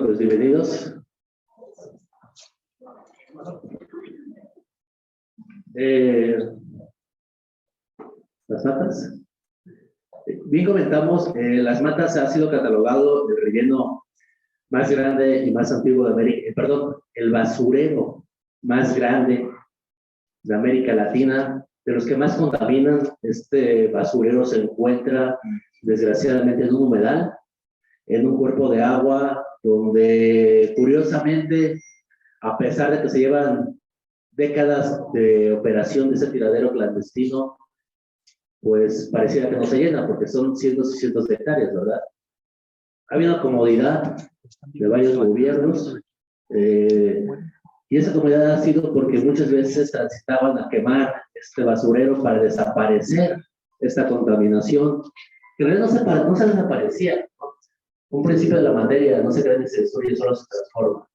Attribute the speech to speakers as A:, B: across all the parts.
A: pues bienvenidos. Las matas. Bien comentamos, las matas ha sido catalogado el relleno más grande y más antiguo de América, perdón, el basurero más grande de América Latina, de los que más contaminan. Este basurero se encuentra desgraciadamente en un humedal, en un cuerpo de agua, donde curiosamente, a pesar de que se llevan décadas de operación de ese tiradero clandestino, pues pareciera que no se llena, porque son cientos y cientos de hectáreas, ¿verdad? Ha habido comodidad de varios gobiernos, y esa comodidad ha sido porque muchas veces transitaban a quemar este basurero para desaparecer esta contaminación, que en realidad no se desaparecía, ¿no? Un principio de la materia no se crea ni se destruye, solo se transforma.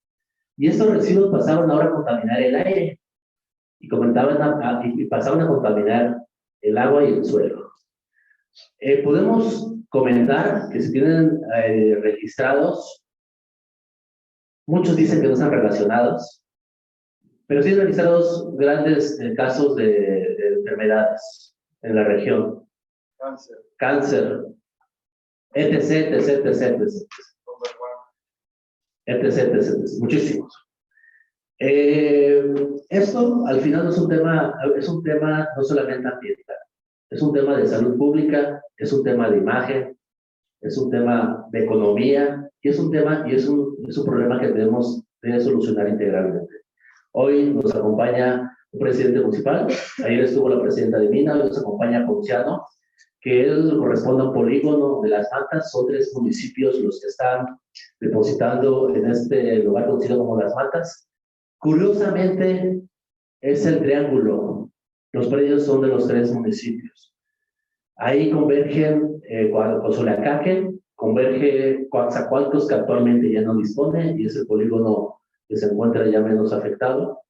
A: Y estos residuos pasaron ahora a contaminar el aire, y pasaron a contaminar el agua y el suelo. Podemos comentar que se tienen registrados, muchos dicen que no están relacionados, pero sí registrados grandes casos de enfermedades en la región. Cáncer, etc, etc, etc, etc, etc, muchísimos. Esto al final no es un tema no solamente ambiental, es un tema de salud pública, es un tema de imagen, es un tema de economía, y es un problema que debemos de solucionar integralmente. Hoy nos acompaña un presidente municipal, ayer estuvo la presidenta de Mina, hoy nos acompaña Ponciano, que él corresponde a un polígono de Las Matas. Son 3 municipios los que están depositando en este lugar conocido como Las Matas. Curiosamente, es el triángulo. Los predios son de los 3 municipios. Ahí convergen Cozoleacaque, converge Coatzacoalcos, que actualmente ya no dispone, y es el polígono que se encuentra ya menos afectado.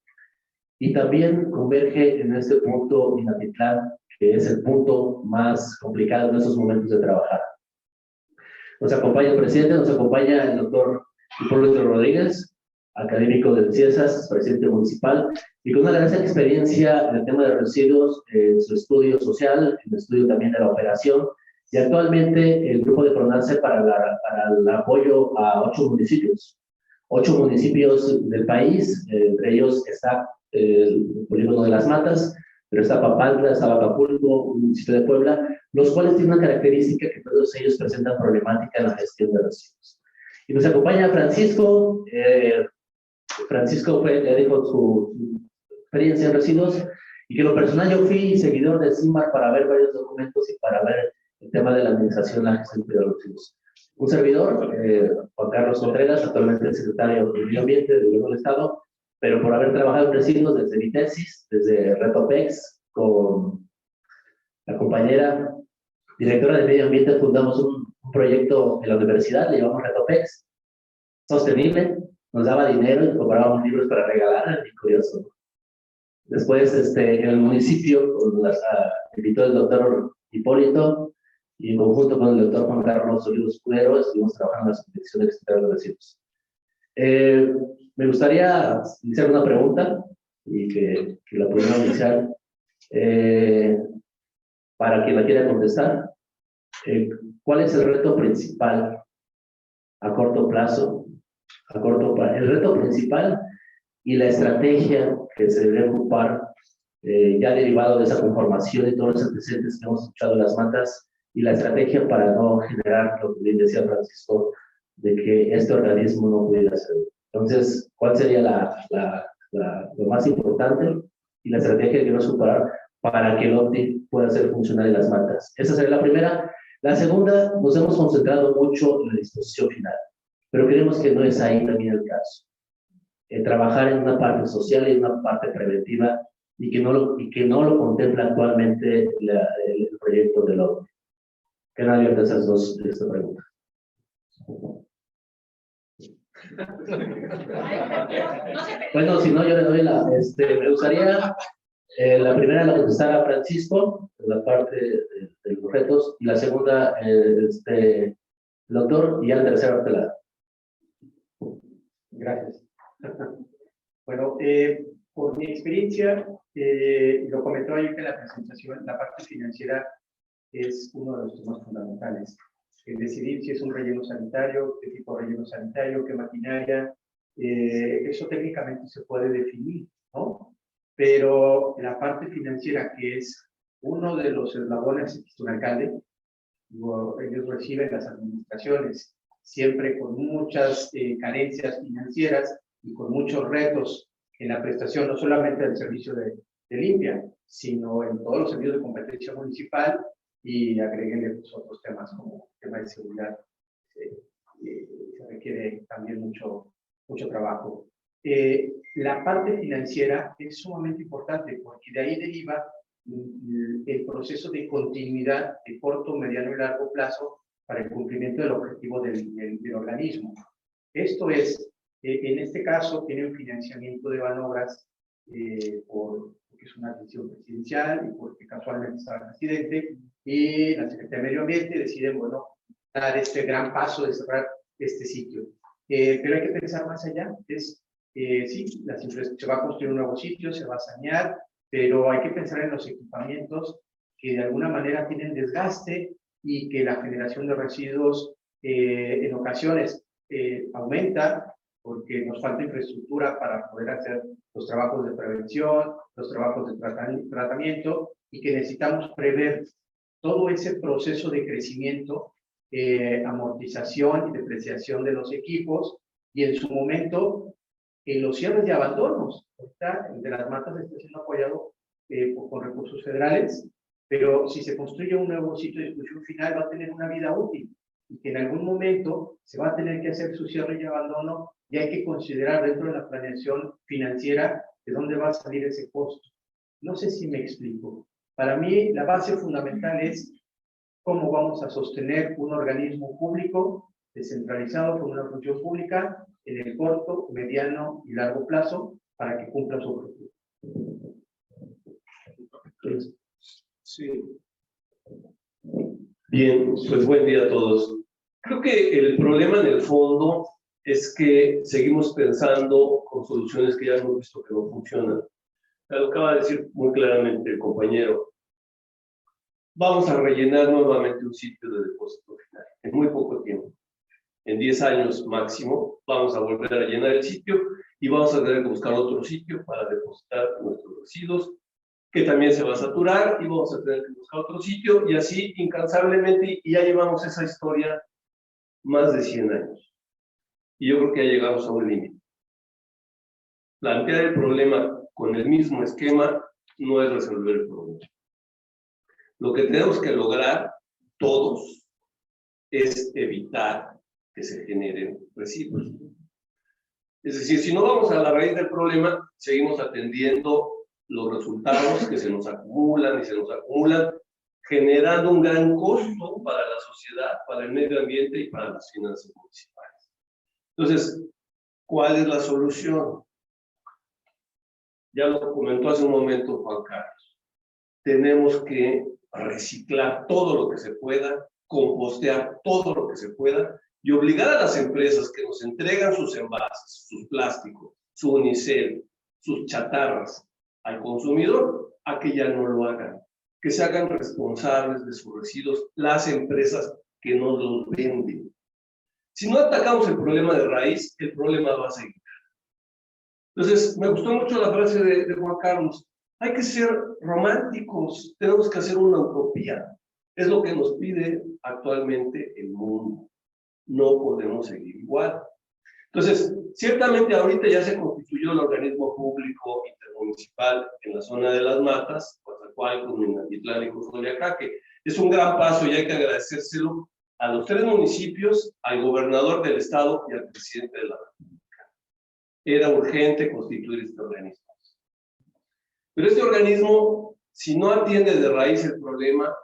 A: Y también converge en este punto Minatitlán, que es el punto más complicado en estos momentos de trabajar. Nos acompaña el presidente, nos acompaña el doctor Hipólito Rodríguez, académico de Ciencias, presidente municipal, y con una gran experiencia en el tema de residuos, en su estudio social, en el estudio también de la operación, y actualmente el grupo de PRONACE para el apoyo a 8 municipios. 8 municipios del país, entre ellos está el polígono de Las Matas, pero está Papantla, está Acapulco, un municipio de Puebla, los cuales tienen una característica que todos ellos presentan problemática en la gestión de residuos. Y nos acompaña Francisco. Francisco ya dijo su experiencia en residuos, y que en lo personal yo fui seguidor de CIMAR para ver varios documentos y para ver el tema de la administración, la gestión de los residuos. Un servidor, Juan Carlos Contreras, actualmente secretario de Medio Ambiente del Gobierno del Estado, pero por haber trabajado en residuos desde mi tesis, desde Retopex, con la compañera directora de Medio Ambiente, fundamos un proyecto en la universidad, le llamamos Retopex, sostenible, nos daba dinero y comprábamos libros para regalar, muy curioso. Después, en el municipio, invitó el doctor Hipólito, y en conjunto con el doctor Juan Carlos Olivos Escudero, estuvimos trabajando en la subdirección de Secretaría de Residuos. Me gustaría iniciar una pregunta, y que la podemos iniciar para quien la quiera contestar. ¿Cuál es el reto principal a corto plazo? El reto principal y la estrategia que se debe ocupar, ya derivado de esa conformación y todos los antecedentes que hemos escuchado en Las Matas, y la estrategia para no generar lo que bien decía Francisco, de que este organismo no pudiera hacer. Entonces, ¿cuál sería lo más importante y la estrategia que debemos ocupar para que el OPTI pueda hacer funcionar en Las Matas? Esa sería la primera. La segunda, nos hemos concentrado mucho en la disposición final, pero creemos que no es ahí también el caso. Trabajar en una parte social y en una parte preventiva, y que no lo contempla actualmente el proyecto del OPTI. ¿Qué han abierto esas dos de esta pregunta? Bueno, si no, yo le doy me gustaría la primera la contestara Francisco, la parte de los retos, y la segunda, el doctor, y ya la tercera te la.
B: Gracias. Bueno, por mi experiencia, lo comentó ayer en la presentación, la parte financiera es uno de los temas fundamentales. El decidir si es un relleno sanitario, qué tipo de relleno sanitario, qué maquinaria, eso técnicamente se puede definir, ¿no? Pero la parte financiera, que es uno de los eslabones de un alcalde, ellos reciben las administraciones siempre con muchas carencias financieras y con muchos retos en la prestación, no solamente del servicio de limpia, sino en todos los servicios de competencia municipal, y agreguenle pues, otros temas como tema de seguridad, se requiere también mucho trabajo. La parte financiera es sumamente importante porque de ahí deriva el proceso de continuidad de corto, mediano y largo plazo para el cumplimiento del objetivo del organismo. Esto es, en este caso, tiene un financiamiento de Banobras porque es una decisión presidencial y porque casualmente estaba el presidente y la Secretaría de Medio Ambiente deciden, bueno, dar este gran paso de cerrar este sitio. Pero hay que pensar más allá. Sí, se va a construir un nuevo sitio, se va a sanear, pero hay que pensar en los equipamientos que de alguna manera tienen desgaste y que la generación de residuos en ocasiones aumenta porque nos falta infraestructura para poder hacer los trabajos de prevención, los trabajos de tratamiento, y que necesitamos prever todo ese proceso de crecimiento, amortización y depreciación de los equipos, y en su momento los cierres de abandonos. Ahorita el de las matas está siendo apoyado con recursos federales, pero si se construye un nuevo sitio de distribución final va a tener una vida útil y que en algún momento se va a tener que hacer su cierre y abandono, y hay que considerar dentro de la planeación financiera de dónde va a salir ese costo. No sé si me explico. Para mí la base fundamental es cómo vamos a sostener un organismo público descentralizado con una función pública en el corto, mediano y largo plazo para que cumpla su objetivo.
C: Sí. Bien, pues buen día a todos. Creo que el problema en el fondo es que seguimos pensando con soluciones que ya hemos visto que no funcionan. Lo acaba de decir muy claramente el compañero. Vamos a rellenar nuevamente un sitio de depósito final en muy poco tiempo. En 10 años máximo vamos a volver a llenar el sitio y vamos a tener que buscar otro sitio para depositar nuestros residuos, que también se va a saturar, y vamos a tener que buscar otro sitio, y así incansablemente, y ya llevamos esa historia más de 100 años. Y yo creo que ya llegamos a un límite. Plantear el problema con el mismo esquema no es resolver el problema. Lo que tenemos que lograr todos es evitar que se generen residuos. Es decir, si no vamos a la raíz del problema, seguimos atendiendo los resultados que se nos acumulan y se nos acumulan, generando un gran costo para la sociedad, para el medio ambiente y para las finanzas municipales. Entonces, ¿cuál es la solución? Ya lo comentó hace un momento Juan Carlos. Tenemos que reciclar todo lo que se pueda, compostear todo lo que se pueda y obligar a las empresas que nos entregan sus envases, sus plásticos, su unicel, sus chatarras al consumidor a que ya no lo hagan, que se hagan responsables de sus residuos las empresas que nos los venden. Si no atacamos el problema de raíz, el problema va a seguir. Entonces, me gustó mucho la frase de Juan Carlos. Hay que ser románticos, tenemos que hacer una utopía. Es lo que nos pide actualmente el mundo. No podemos seguir igual. Entonces, ciertamente ahorita ya se constituyó el organismo público intermunicipal en la zona de las matas, Coatzacoalcos, Minatitlán y Cozoleacaque. Es un gran paso y hay que agradecérselo a los 3 municipios, al gobernador del estado y al presidente de la República. Era urgente constituir este organismo. Pero este organismo, si no atiende de raíz el problema,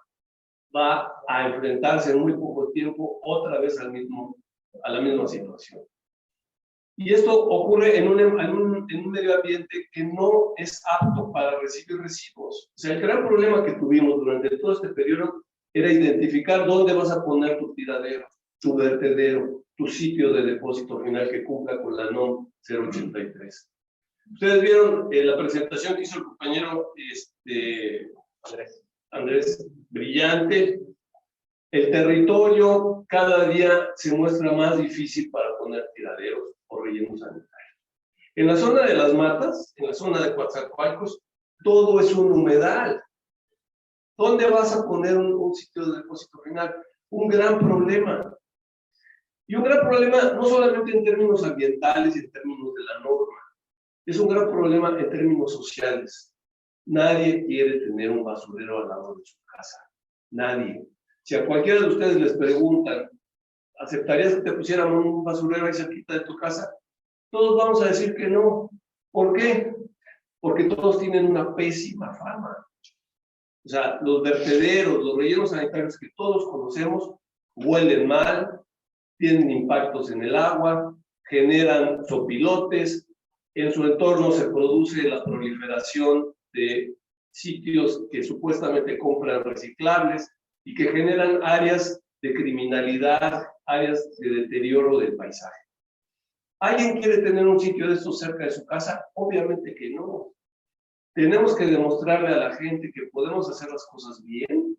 C: va a enfrentarse en muy poco tiempo otra vez a la misma situación. Y esto ocurre en un medio ambiente que no es apto para recibir residuos. O sea, el gran problema que tuvimos durante todo este periodo era identificar dónde vas a poner tu tiradero, tu vertedero, tu sitio de depósito final que cumpla con la NOM 083. Ustedes vieron la presentación que hizo el compañero Andrés, brillante. El territorio cada día se muestra más difícil para poner tiraderos o rellenos sanitarios. En la zona de las matas, en la zona de Coatzacoalcos, todo es un humedal. ¿Dónde vas a poner un sitio de depósito final? Un gran problema. Y un gran problema no solamente en términos ambientales y en términos de la norma, es un gran problema en términos sociales. Nadie quiere tener un basurero al lado de su casa. Nadie. Si a cualquiera de ustedes les preguntan, ¿aceptarías que te pusieran un basurero ahí cerquita de tu casa? Todos vamos a decir que no. ¿Por qué? Porque todos tienen una pésima fama. O sea, los vertederos, los rellenos sanitarios que todos conocemos, huelen mal, tienen impactos en el agua, generan sopilotes, en su entorno se produce la proliferación de sitios que supuestamente compran reciclables y que generan áreas de criminalidad, áreas de deterioro del paisaje. ¿Alguien quiere tener un sitio de estos cerca de su casa? Obviamente que no. Tenemos que demostrarle a la gente que podemos hacer las cosas bien,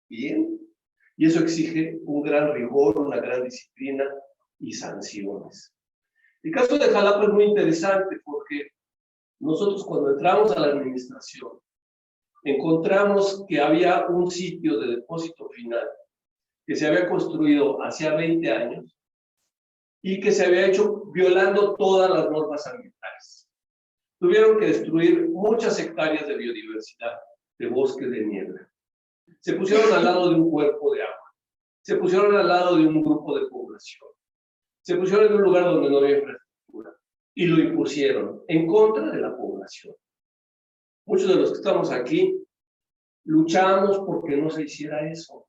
C: y eso exige un gran rigor, una gran disciplina y sanciones. El caso de Jalapa es muy interesante porque nosotros cuando entramos a la administración encontramos que había un sitio de depósito final que se había construido hacía 20 años y que se había hecho violando todas las normas ambientales. Tuvieron que destruir muchas hectáreas de biodiversidad, de bosque de niebla. Se pusieron al lado de un cuerpo de agua. Se pusieron al lado de un grupo de población. Se pusieron en un lugar donde no había infraestructura. Y lo impusieron en contra de la población. Muchos de los que estamos aquí luchamos porque no se hiciera eso.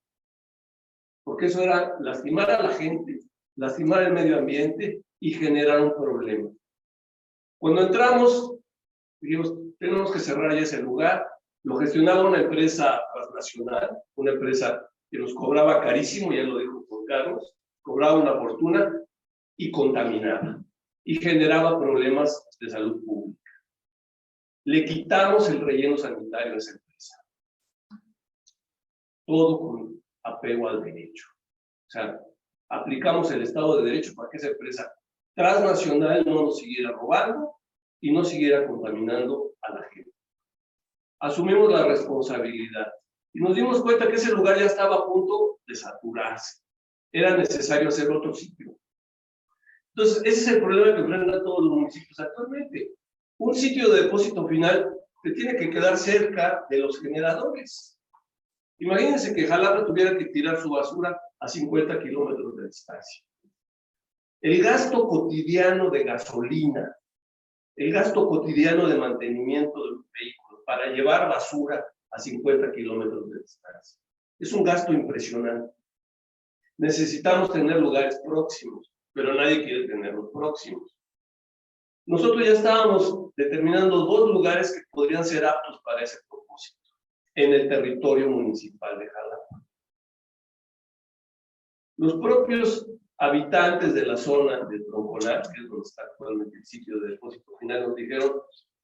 C: Porque eso era lastimar a la gente, lastimar el medio ambiente y generar un problema. Cuando entramos, dijimos, tenemos que cerrar ya ese lugar. Lo gestionaba una empresa transnacional, una empresa que nos cobraba carísimo, ya lo dijo Juan Carlos, cobraba una fortuna y contaminaba y generaba problemas de salud pública. Le quitamos el relleno sanitario a esa empresa. Todo con apego al derecho. O sea, aplicamos el Estado de Derecho para que esa empresa transnacional no nos siguiera robando y no siguiera contaminando a la gente. Asumimos la responsabilidad y nos dimos cuenta que ese lugar ya estaba a punto de saturarse. Era necesario hacer otro sitio. Entonces, ese es el problema que enfrentan todos los municipios actualmente. Un sitio de depósito final te tiene que quedar cerca de los generadores. Imagínense que Jalapa tuviera que tirar su basura a 50 kilómetros de distancia. El gasto cotidiano de gasolina, el gasto cotidiano de mantenimiento de los vehículos para llevar basura a 50 kilómetros de distancia. Es un gasto impresionante. Necesitamos tener lugares próximos, pero nadie quiere tenerlos próximos. Nosotros ya estábamos determinando 2 lugares que podrían ser aptos para ese propósito en el territorio municipal de Jalapa. Los propios habitantes de la zona de Tronconar, que es donde está actualmente el sitio de depósito final, nos dijeron,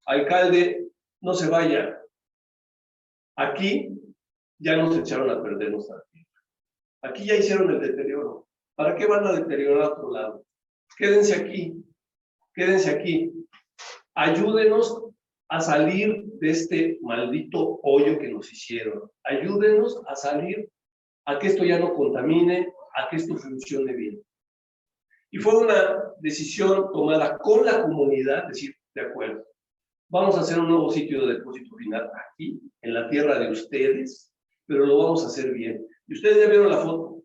C: alcalde, no se vaya. Aquí ya nos echaron a perder nuestra tierra. Aquí ya hicieron el deterioro. ¿Para qué van a deteriorar a otro lado? Quédense aquí. Quédense aquí. Ayúdenos a salir de este maldito hoyo que nos hicieron. Ayúdenos a salir a que esto ya no contamine, a que esto funcione bien. Y fue una decisión tomada con la comunidad, decir, de acuerdo, vamos a hacer un nuevo sitio de depósito final aquí, en la tierra de ustedes, pero lo vamos a hacer bien. Y ustedes ya vieron la foto.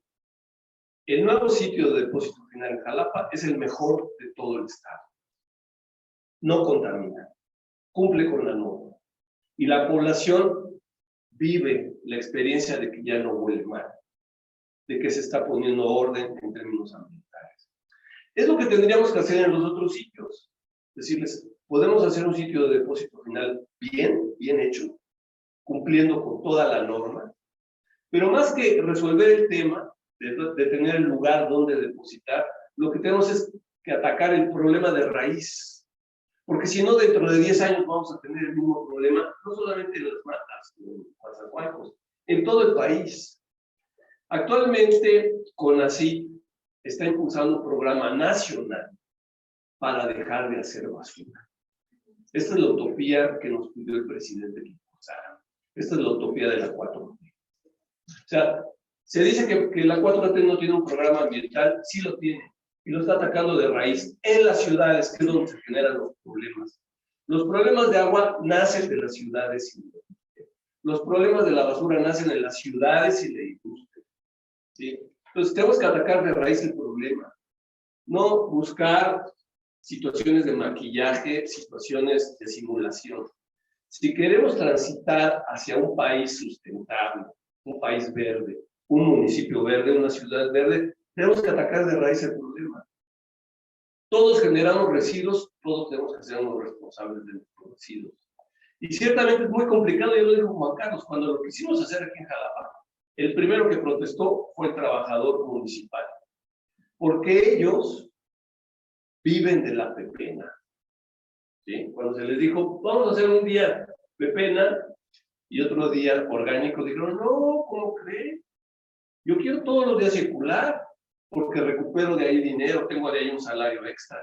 C: El nuevo sitio de depósito final en Jalapa es el mejor de todo el estado. No contamina, cumple con la norma. Y la población vive la experiencia de que ya no huele mal, de que se está poniendo orden en términos ambientales. Es lo que tendríamos que hacer en los otros sitios. Decirles, podemos hacer un sitio de depósito final bien hecho, cumpliendo con toda la norma, pero más que resolver el tema de tener el lugar donde depositar, lo que tenemos es que atacar el problema de raíz. Porque si no, dentro de 10 años vamos a tener el mismo problema, no solamente en las matas, en Coatzacoalcos, en todo el país. Actualmente, CONACYT está impulsando un programa nacional para dejar de hacer basura. Esta es la utopía que nos pidió el presidente que impulsara. Esta es la utopía de la 4T. O sea, se dice que la 4T no tiene un programa ambiental, sí lo tiene, y lo está atacando de raíz en las ciudades, que es donde se generan los problemas. Los problemas de agua nacen de las ciudades y de la industria. Los problemas de la basura nacen en las ciudades y de la industria. ¿Sí? Entonces tenemos que atacar de raíz el problema. No buscar situaciones de maquillaje, situaciones de simulación. Si queremos transitar hacia un país sustentable, un país verde, un municipio verde, una ciudad verde, tenemos que atacar de raíz el problema. Todos generamos residuos, todos tenemos que ser los responsables de nuestros residuos. Y ciertamente es muy complicado, yo lo digo Juan Carlos, cuando lo quisimos hacer aquí en Jalapa, el primero que protestó fue el trabajador municipal, porque ellos viven de la pepena. ¿Sí? Cuando se les dijo, vamos a hacer un día pepena y otro día orgánico, dijeron, no, ¿cómo cree? Yo quiero todos los días circular, porque recupero de ahí dinero, tengo de ahí un salario extra.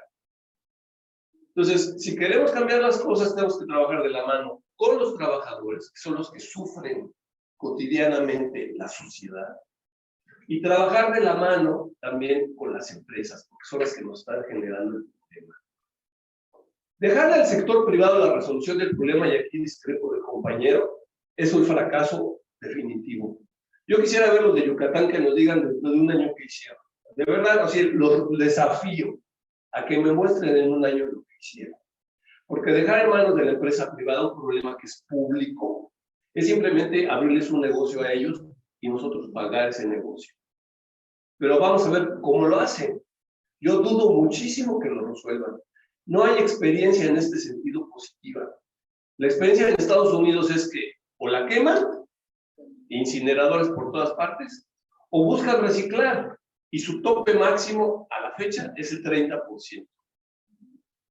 C: Entonces, si queremos cambiar las cosas, tenemos que trabajar de la mano con los trabajadores, que son los que sufren cotidianamente la sociedad, y trabajar de la mano también con las empresas, porque son las que nos están generando el problema. Dejarle al sector privado la resolución del problema, y aquí discrepo del compañero, es un fracaso definitivo. Yo quisiera ver los de Yucatán que nos digan dentro de un año qué hicieron. De verdad, o sea, los desafío a que me muestren en un año lo que hicieron. Porque dejar en manos de la empresa privada un problema que es público es simplemente abrirles un negocio a ellos y nosotros pagar ese negocio. Pero vamos a ver cómo lo hacen. Yo dudo muchísimo que lo resuelvan. No hay experiencia en este sentido positiva. La experiencia en Estados Unidos es que o la queman, incineradores por todas partes, o buscan reciclar, y su tope máximo a la fecha es el 30%.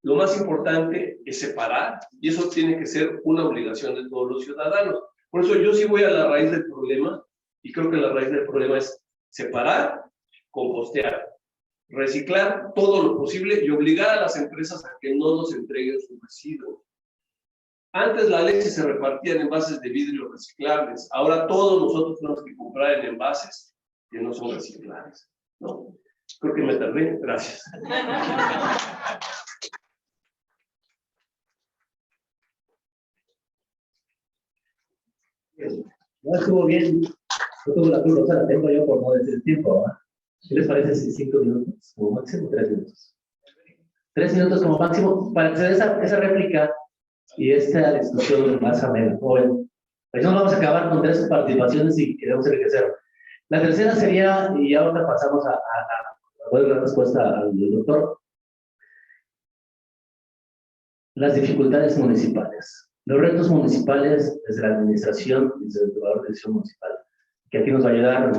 C: Lo más importante es separar, y eso tiene que ser una obligación de todos los ciudadanos. Por eso yo sí voy a la raíz del problema, y creo que la raíz del problema es separar, compostear, reciclar todo lo posible y obligar a las empresas a que no nos entreguen sus residuos. Antes la leche se repartía en envases de vidrio reciclables, ahora todos nosotros tenemos que comprar en envases que no son reciclables, ¿no? Creo que me tardé, gracias.
A: No estuvo bien, no tuvo la culpa, o sea, la tengo yo por no decir el tiempo, ¿verdad? ¿Qué les parece si 5 minutos? Como máximo 3 minutos. 3 minutos como máximo para hacer esa réplica y esta discusión más amena. Bueno, pues no vamos a acabar con 3 participaciones y queremos enriquecer. La tercera sería, y ahora pasamos a dar la respuesta al doctor, las dificultades municipales. Los retos municipales desde la administración, desde el Tribunal de Dirección Municipal, que aquí nos va a ayudar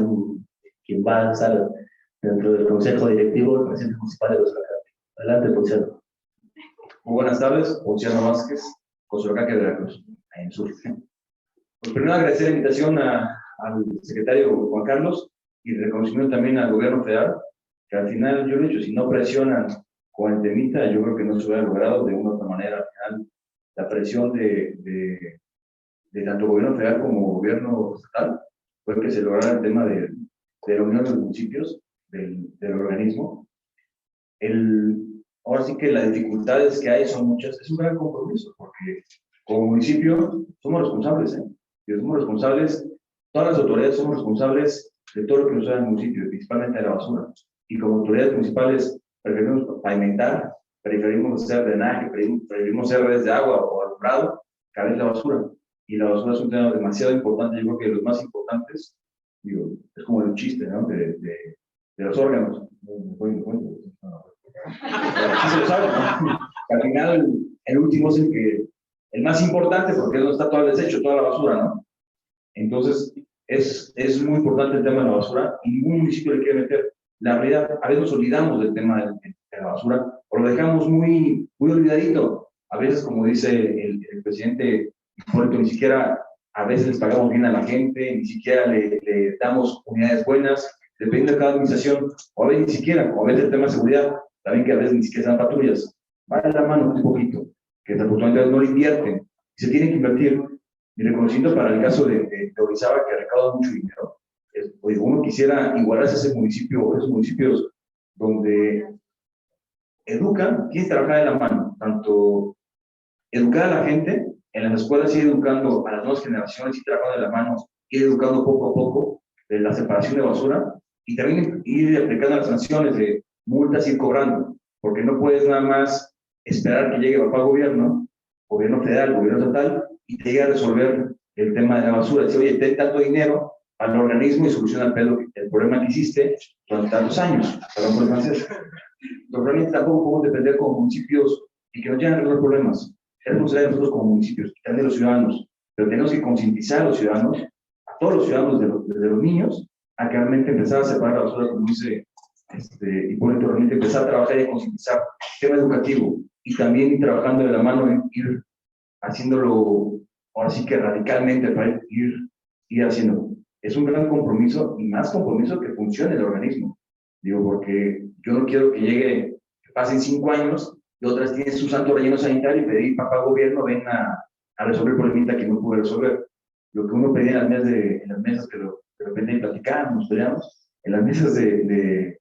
A: quien va a estar dentro del Consejo Directivo, el presidente municipal de Cozoleacaque. Adelante, Ponciano.
D: Muy buenas tardes, Ponciano Vázquez, Cozoleacaque de Veracruz, ahí en el sur. Pues primero agradecer la invitación al secretario Juan Carlos y reconocimiento también al gobierno federal, que al final yo lo he dicho, si no presionan con el temita, yo creo que no se hubiera logrado de una u otra manera. Al final, la presión de tanto gobierno federal como gobierno estatal fue que se lograra el tema de la unión de los municipios, del organismo. Ahora sí que las dificultades que hay son muchas, es un gran compromiso, porque como municipio somos responsables, y somos responsables, todas las autoridades somos responsables de todo lo que nos da el municipio, principalmente de la basura. Y como autoridades municipales preferimos pavimentar, preferimos hacer drenaje, preferimos hacer redes de agua o alumbrado, que a veces la basura. Y la basura es un tema demasiado importante, yo creo que los más importantes, digo, es como el chiste, ¿no? De los órganos. Así se lo sabe, ¿no? Al final, el último es el más importante, porque es donde está todo el desecho, toda la basura, ¿no? Entonces, es muy importante el tema de la basura, y ningún municipio le quiere meter. la realidad, a veces nos olvidamos del tema de la basura, o lo dejamos muy olvidadito. A veces, como dice el presidente Hipólito, ni siquiera a veces les pagamos bien a la gente, ni siquiera le damos unidades buenas, depende de cada administración, o a veces ni siquiera, o a veces el tema de seguridad, también que a veces ni siquiera se dan patrullas. Vale la mano un poquito, que desafortunadamente no le invierten, se tiene que invertir. Mi reconocimiento para el caso de Orizaba, que ha recaudado mucho dinero. Pues uno quisiera igualarse a ese municipio, esos municipios donde educan, quieren trabajar de la mano, tanto educar a la gente, en las escuelas ir educando a las nuevas generaciones, ir trabajando de la mano, ir educando poco a poco de la separación de basura, y también ir aplicando las sanciones de multas, ir cobrando, porque no puedes nada más esperar que llegue papá gobierno federal, gobierno estatal, y te llegue a resolver el tema de la basura. Dice, oye, ten tanto dinero al organismo y soluciona el problema que hiciste durante tantos años. Perdón por el francés. Los realmente tampoco podemos depender como municipios y que nos llegan a resolver problemas. Es responsabilidad de nosotros como municipios, y también de los ciudadanos, pero tenemos que concientizar a los ciudadanos, a todos los ciudadanos, desde los niños, a que realmente empezar a separar la basura, como dice Hipólito, realmente empezar a trabajar y a concientizar tema educativo, y también ir trabajando de la mano en ir haciéndolo, ahora sí que radicalmente, para ir haciendo. Es un gran compromiso, y más compromiso que funcione el organismo. Digo, porque yo no quiero que llegue, que pasen 5 años, y otras tienen su santo relleno sanitario y pedir, papá gobierno, ven a resolver el problemita que no pude resolver. Lo que uno pedía en las mesas que de repente platicábamos, peleamos, en las mesas en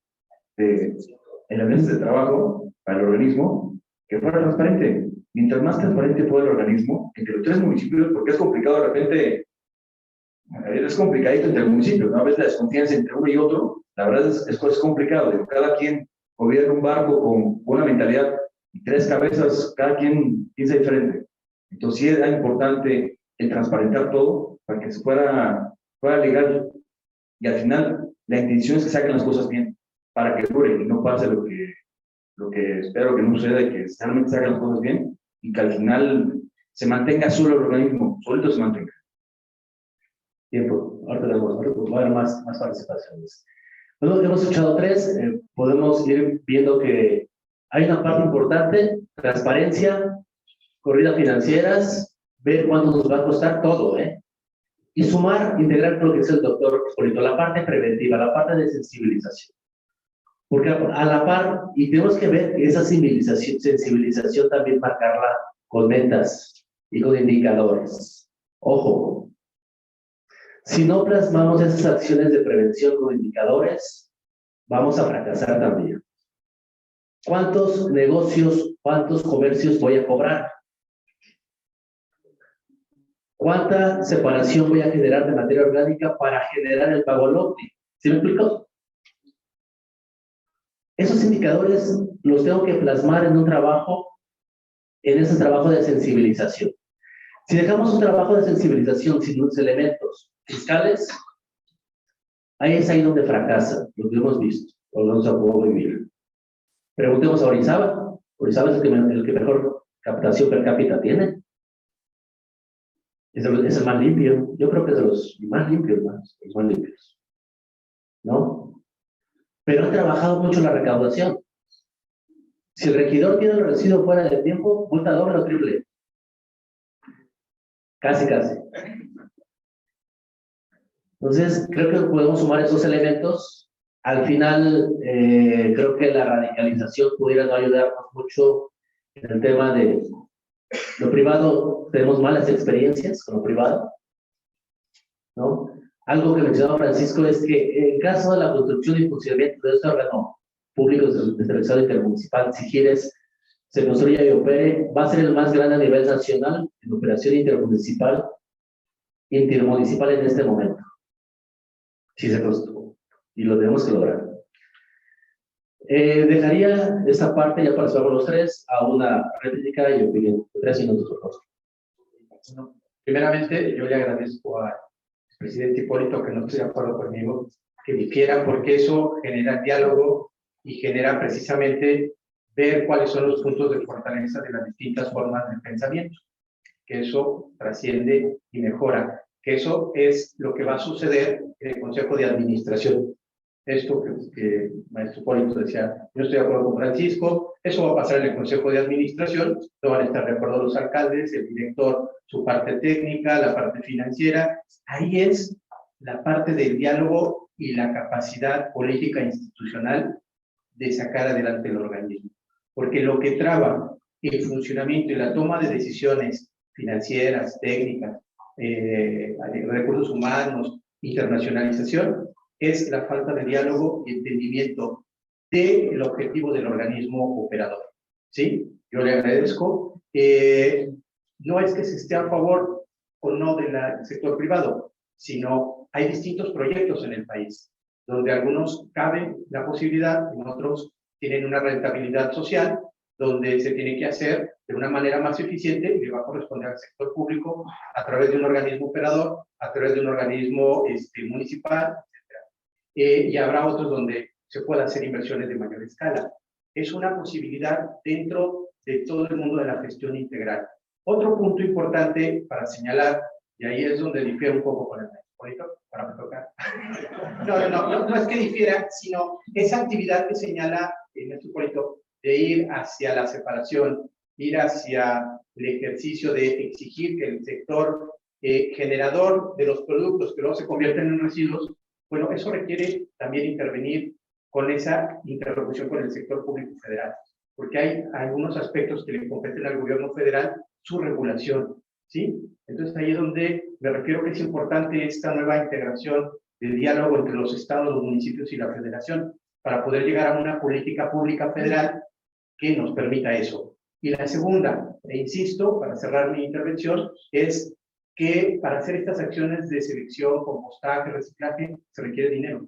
D: las mesas de trabajo para el organismo, que fuera transparente. Mientras más transparente fuera el organismo, entre los 3 municipios, porque es complicado de repente, es complicadito entre municipios, ¿no? A veces la desconfianza entre uno y otro, la verdad es complicado. Digo, cada quien gobierna un barco con una mentalidad y 3 cabezas, cada quien piensa diferente. Entonces sí era importante el transparentar todo para que se fuera legal, y al final la intención es que saquen las cosas bien, para que dure y no pase lo que espero que no suceda, que realmente saquen las cosas bien y que al final se mantenga solo el organismo, solito se mantenga.
A: Tiempo, ahora va a haber más participaciones. Bueno, hemos escuchado 3, podemos ir viendo que hay una parte importante: transparencia, corridas financieras, ver cuánto nos va a costar todo, y sumar, integrar lo que dice el doctor Hipólito, la parte preventiva, la parte de sensibilización. Porque a la par, y tenemos que ver que esa sensibilización también marcarla con metas y con indicadores. Ojo, si no plasmamos esas acciones de prevención con indicadores, vamos a fracasar también. ¿Cuántos negocios, cuántos comercios voy a cobrar? ¿Cuánta separación voy a generar de materia orgánica para generar el pago lote? ¿Sí me explico? Esos indicadores los tengo que plasmar en un trabajo, en ese trabajo de sensibilización. Si dejamos un trabajo de sensibilización sin los elementos fiscales, ahí es ahí donde fracasa, lo que hemos visto, o no se puede vivir. Preguntemos a Orizaba. Orizaba es el que mejor captación per cápita tiene. Es el más limpio. Yo creo que es de los más limpios, los más limpios. ¿No? Pero ha trabajado mucho la recaudación. Si el regidor tiene el residuo fuera del tiempo, multa doble o triple. Casi. Entonces, creo que podemos sumar esos elementos. Al final, creo que la radicalización pudiera no ayudarnos mucho en el tema de lo privado. Tenemos malas experiencias con lo privado, ¿no? Algo que mencionaba Francisco es que en caso de la construcción y funcionamiento de este órgano público descentralizado intermunicipal, si quieres, se construya y opere, va a ser el más grande a nivel nacional en operación intermunicipal en este momento. Si se construye, y lo tenemos que lograr. Dejaría esta parte, ya pasamos los 3, a una réplica y opinión. 3 minutos, por favor.
B: Bueno, primeramente, yo le agradezco al presidente Hipólito que no esté de acuerdo conmigo, que difiera, porque eso genera diálogo y genera precisamente ver cuáles son los puntos de fortaleza de las distintas formas de pensamiento, que eso trasciende y mejora, que eso es lo que va a suceder en el Consejo de Administración. esto que maestro Polito decía, yo estoy de acuerdo con Francisco, eso va a pasar en el Consejo de Administración, no van a estar de acuerdo los alcaldes, el director, su parte técnica, la parte financiera, ahí es la parte del diálogo y la capacidad política institucional de sacar adelante el organismo. Porque lo que traba el funcionamiento y la toma de decisiones financieras, técnicas, recursos humanos, internacionalización, es la falta de diálogo y entendimiento del objetivo del organismo operador. ¿Sí? Yo le agradezco. No es que se esté a favor o no del sector privado, sino hay distintos proyectos en el país, donde algunos caben la posibilidad, en otros tienen una rentabilidad social, donde se tiene que hacer de una manera más eficiente y le va a corresponder al sector público a través de un organismo operador, a través de un organismo municipal, etc. Y habrá otros donde se pueda hacer inversiones de mayor escala. Es una posibilidad dentro de todo el mundo de la gestión integral. Otro punto importante para señalar, y ahí es donde difiere un poco con el maestro, para me tocar. No es que difiera, sino esa actividad que señala el maestro Polito de ir hacia la separación, ir hacia el ejercicio de exigir que el sector generador de los productos que luego se convierten en residuos, bueno, eso requiere también intervenir con esa interlocución con el sector público federal, porque hay algunos aspectos que le competen al gobierno federal su regulación, ¿sí? Entonces ahí es donde me refiero que es importante esta nueva integración de diálogo entre los estados, los municipios y la federación, para poder llegar a una política pública federal que nos permita eso. Y la segunda, e insisto, para cerrar mi intervención, es que para hacer estas acciones de selección, compostaje, reciclaje, se requiere dinero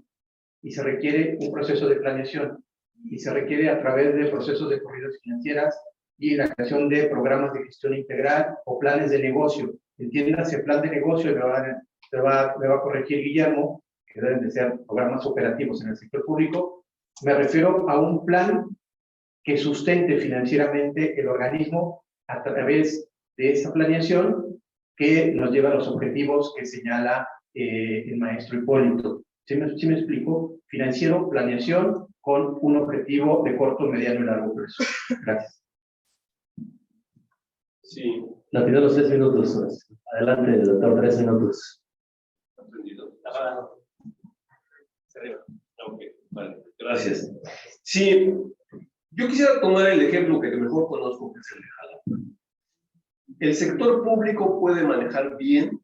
B: y se requiere un proceso de planeación y se requiere a través de procesos de corridas financieras y la creación de programas de gestión integral o planes de negocio. Entiéndase, el plan de negocio me va a corregir Guillermo, que deben de ser programas operativos en el sector público. Me refiero a un plan que sustente financieramente el organismo a través de esa planeación que nos lleva a los objetivos que señala el maestro Hipólito. ¿Sí me explico? Financiero, planeación con un objetivo de corto, mediano y largo plazo. Gracias.
C: Sí.
A: La pido los 3 minutos. Adelante, doctor, 3 minutos.
C: Entendido. Ok, vale, gracias. Sí, yo quisiera tomar el ejemplo que mejor conozco, que es el de Jalapa. El sector público puede manejar bien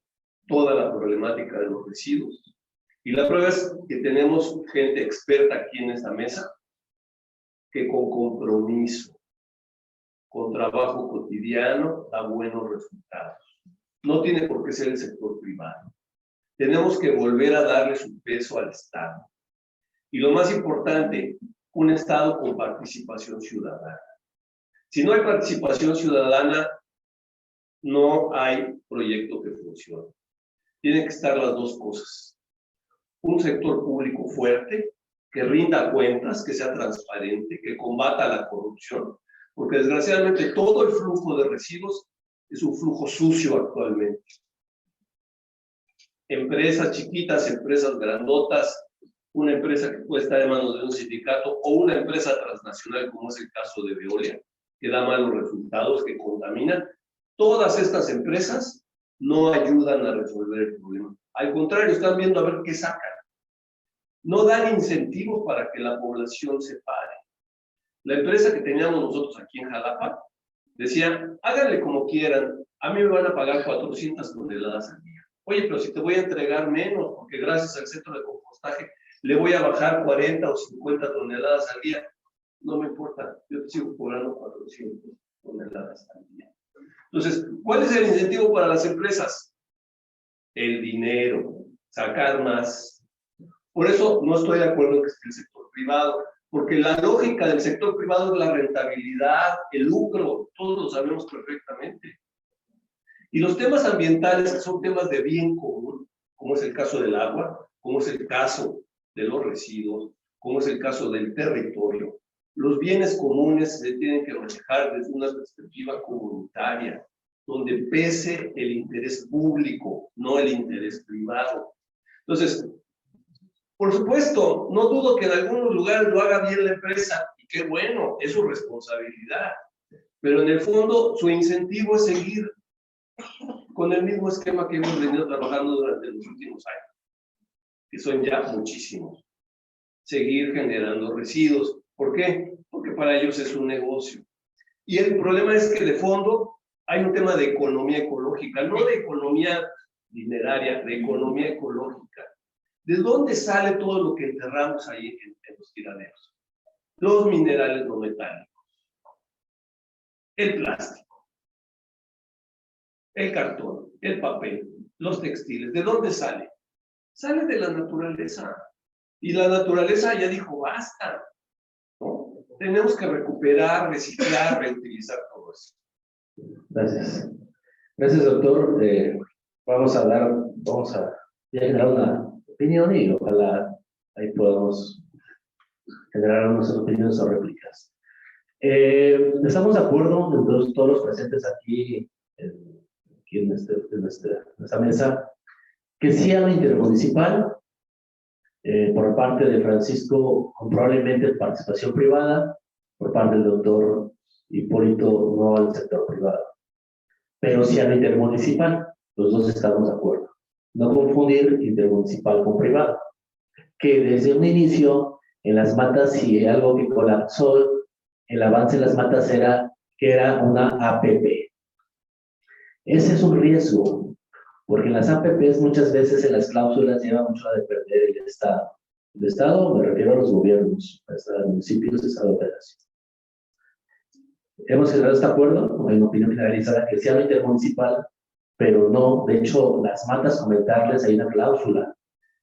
C: toda la problemática de los residuos. Y la prueba es que tenemos gente experta aquí en esta mesa que con compromiso, con trabajo cotidiano, da buenos resultados. No tiene por qué ser el sector privado. Tenemos que volver a darle su peso al Estado. Y lo más importante, un Estado con participación ciudadana. Si no hay participación ciudadana, no hay proyecto que funcione. Tienen que estar las dos cosas. Un sector público fuerte, que rinda cuentas, que sea transparente, que combata la corrupción, porque desgraciadamente todo el flujo de residuos es un flujo sucio actualmente. Empresas chiquitas, empresas grandotas, una empresa que puede estar en manos de un sindicato o una empresa transnacional como es el caso de Veolia, que da malos resultados, que contamina. Todas estas empresas no ayudan a resolver el problema. Al contrario, están viendo a ver qué sacan. No dan incentivos para que la población se pare. La empresa que teníamos nosotros aquí en Jalapa decía, háganle como quieran, a mí me van a pagar 400 toneladas al día. Oye, pero si te voy a entregar menos, porque gracias al centro de compostaje le voy a bajar 40 o 50 toneladas al día. No me importa, yo te sigo cobrando 400 toneladas al día. Entonces, ¿cuál es el incentivo para las empresas? El dinero, sacar más. Por eso no estoy de acuerdo en que esté el sector privado, porque la lógica del sector privado es la rentabilidad, el lucro, todos lo sabemos perfectamente. Y los temas ambientales, que son temas de bien común, como es el caso del agua, como es el caso de los residuos, como es el caso del territorio, los bienes comunes se tienen que manejar desde una perspectiva comunitaria, donde pese el interés público, no el interés privado. Entonces, Por supuesto, no dudo que en algunos lugares lo haga bien la empresa, y qué bueno, es su responsabilidad. Pero en el fondo, su incentivo es seguir con el mismo esquema que hemos venido trabajando durante los últimos años, que son ya muchísimos. Seguir generando residuos. ¿Por qué? Porque para ellos es un negocio. Y el problema es que de fondo hay un tema de economía ecológica, no de economía dineraria, de economía ecológica. ¿De dónde sale todo lo que enterramos ahí en los tiraderos? Los minerales no metálicos, el plástico, el cartón, el papel, los textiles. ¿De dónde sale? Sale de la naturaleza. Y la naturaleza ya dijo, basta, ¿no? Tenemos que recuperar, reciclar, reutilizar todo eso.
A: Gracias. Gracias, doctor. Vamos a generar una opinión y ojalá ahí podamos generar unas opiniones o réplicas. Estamos de acuerdo, entonces, todos los presentes aquí en esta mesa, que sí a la intermunicipal, por parte de Francisco, con probablemente participación privada, por parte del doctor Hipólito, no al sector privado. Pero sí a la intermunicipal, los dos estamos de acuerdo. No confundir intermunicipal con privado. Que desde un inicio, en las matas, si algo que colapsó el avance en las matas era que era una APP. Ese es un riesgo, porque en las APPs muchas veces en las cláusulas lleva mucho a de perder el Estado. El Estado, me refiero a los gobiernos, a los municipios, Estado de Federación. Hemos generado este acuerdo, en opinión generalizada, que sea intermunicipal, pero no, de hecho, las matas, comentarles, hay una cláusula,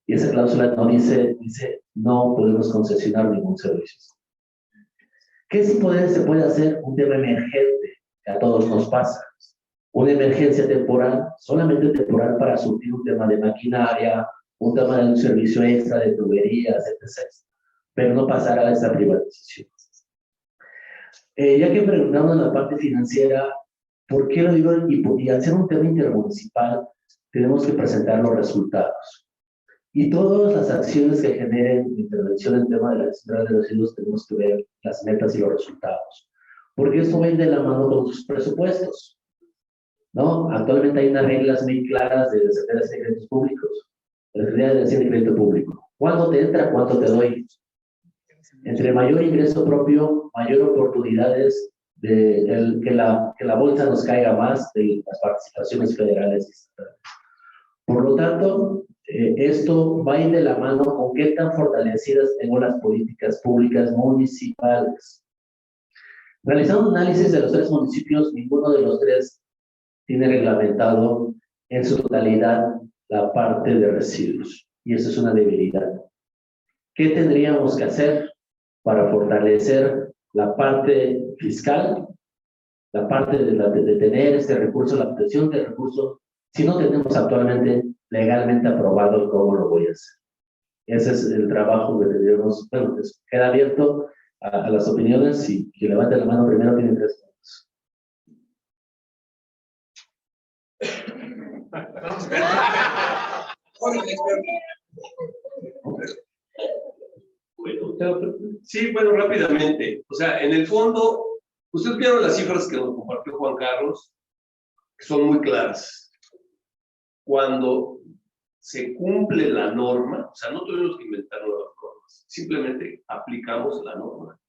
A: y esa cláusula no dice no podemos concesionar ningún servicio. ¿Qué sí se puede hacer? Un tema emergente, que a todos nos pasa. Una emergencia temporal, solamente temporal para surtir un tema de maquinaria, un tema de un servicio extra de tuberías, etc. Pero no pasar a esta privatización. Ya que preguntamos en la parte financiera, ¿por qué lo digo? Y al ser un tema intermunicipal, tenemos que presentar los resultados. Y todas las acciones que generen intervención en el tema de la central de residuos, tenemos que ver las metas y los resultados. Porque esto va de la mano con sus presupuestos, ¿no? Actualmente hay unas reglas muy claras de Secretaría de Créditos Públicos. La Secretaría de Crédito Público. ¿Cuánto te entra? ¿Cuánto te doy? Entre mayor ingreso propio, mayor oportunidades de que la bolsa nos caiga más de las participaciones federales y estatales. Por lo tanto, esto va a ir de la mano con qué tan fortalecidas tengo las políticas públicas municipales. Realizando un análisis de los 3 municipios, ninguno de los 3 tiene reglamentado en su totalidad la parte de residuos. Y eso es una debilidad. ¿Qué tendríamos que hacer para fortalecer la parte fiscal, la parte de tener este recurso, la obtención del recurso, si no tenemos actualmente legalmente aprobado cómo lo voy a hacer? Ese es el trabajo que tendríamos. Bueno, pues queda abierto a las opiniones y que levante la mano primero tiene 3 minutos.
C: Vamos a ver. Bueno, rápidamente. O sea, en el fondo, ustedes vieron las cifras que nos compartió Juan Carlos, que son muy claras. Cuando se cumple la norma, o sea, no tuvimos que inventar nuevas normas, simplemente aplicamos la norma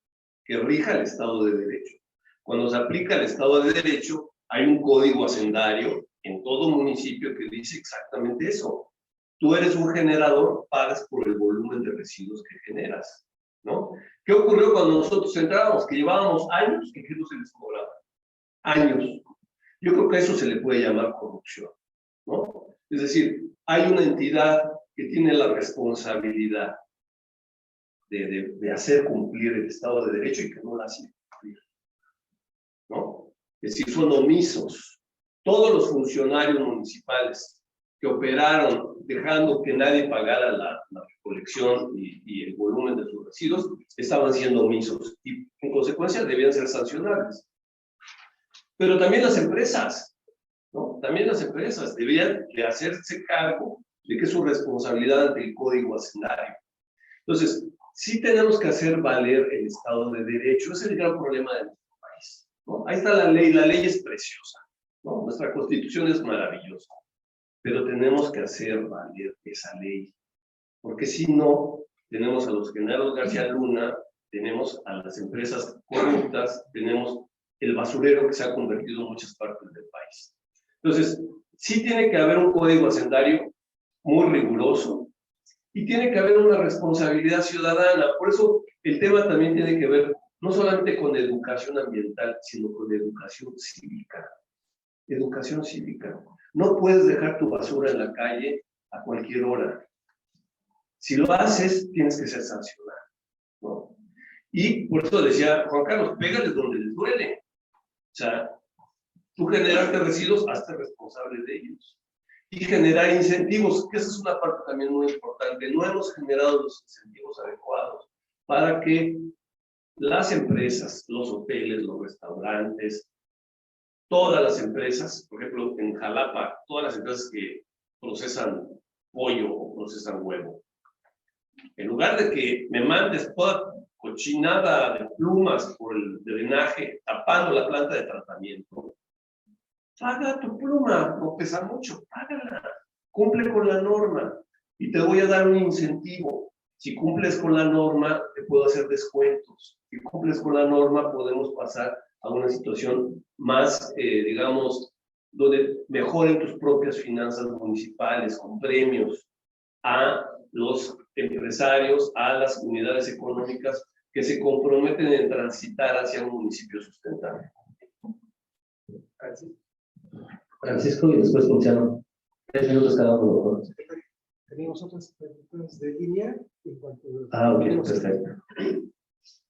C: que rija el Estado de Derecho. Cuando se aplica el Estado de Derecho, hay un código hacendario en todo municipio que dice exactamente eso. Tú eres un generador, pagas por el volumen de residuos que generas, ¿no? ¿Qué ocurrió cuando nosotros entrábamos? Que llevábamos años en que no se les cobraba. Años. Yo creo que a eso se le puede llamar corrupción, ¿no? Es decir, hay una entidad que tiene la responsabilidad de hacer cumplir el Estado de Derecho y que no la hace cumplir, ¿no? Es decir, son omisos. Todos los funcionarios municipales que operaron dejando que nadie pagara la recolección y el volumen de sus residuos estaban siendo omisos y en consecuencia debían ser sancionables. Pero también las empresas, ¿no? También las empresas debían de hacerse cargo de que es su responsabilidad ante el código hacendario. Entonces, sí tenemos que hacer valer el Estado de Derecho. Ese es el gran problema de nuestro país, ¿no? Ahí está la ley es preciosa, ¿no? Nuestra Constitución es maravillosa, pero tenemos que hacer valer esa ley, porque si no, tenemos a los generales García Luna, tenemos a las empresas corruptas, tenemos el basurero que se ha convertido en muchas partes del país. Entonces, sí tiene que haber un código hacendario muy riguroso y tiene que haber una responsabilidad ciudadana. Por eso el tema también tiene que ver no solamente con educación ambiental, sino con educación cívica. Educación cívica. No puedes dejar tu basura en la calle a cualquier hora. Si lo haces, tienes que ser sancionado, ¿no? Y por eso decía Juan Carlos, pégales donde les duele. O sea, tú generaste residuos, hazte responsable de ellos. Y generar incentivos, que esa es una parte también muy importante. No hemos generado los incentivos adecuados para que las empresas, los hoteles, los restaurantes, todas las empresas, por ejemplo, en Jalapa, todas las empresas que procesan pollo o procesan huevo, en lugar de que me mandes toda cochinada de plumas por el drenaje, tapando la planta de tratamiento, paga tu pluma, no pesa mucho, págala, cumple con la norma y te voy a dar un incentivo. Si cumples con la norma, te puedo hacer descuentos. Si cumples con la norma, podemos pasar a una situación más, digamos, donde mejoren tus propias finanzas municipales, con premios a los empresarios, a las unidades económicas que se comprometen en transitar hacia un municipio sustentable.
A: Francisco y después Luciano. 3 minutos cada uno, por favor.
E: Teníamos otras preguntas de línea.
A: Ok, perfecto.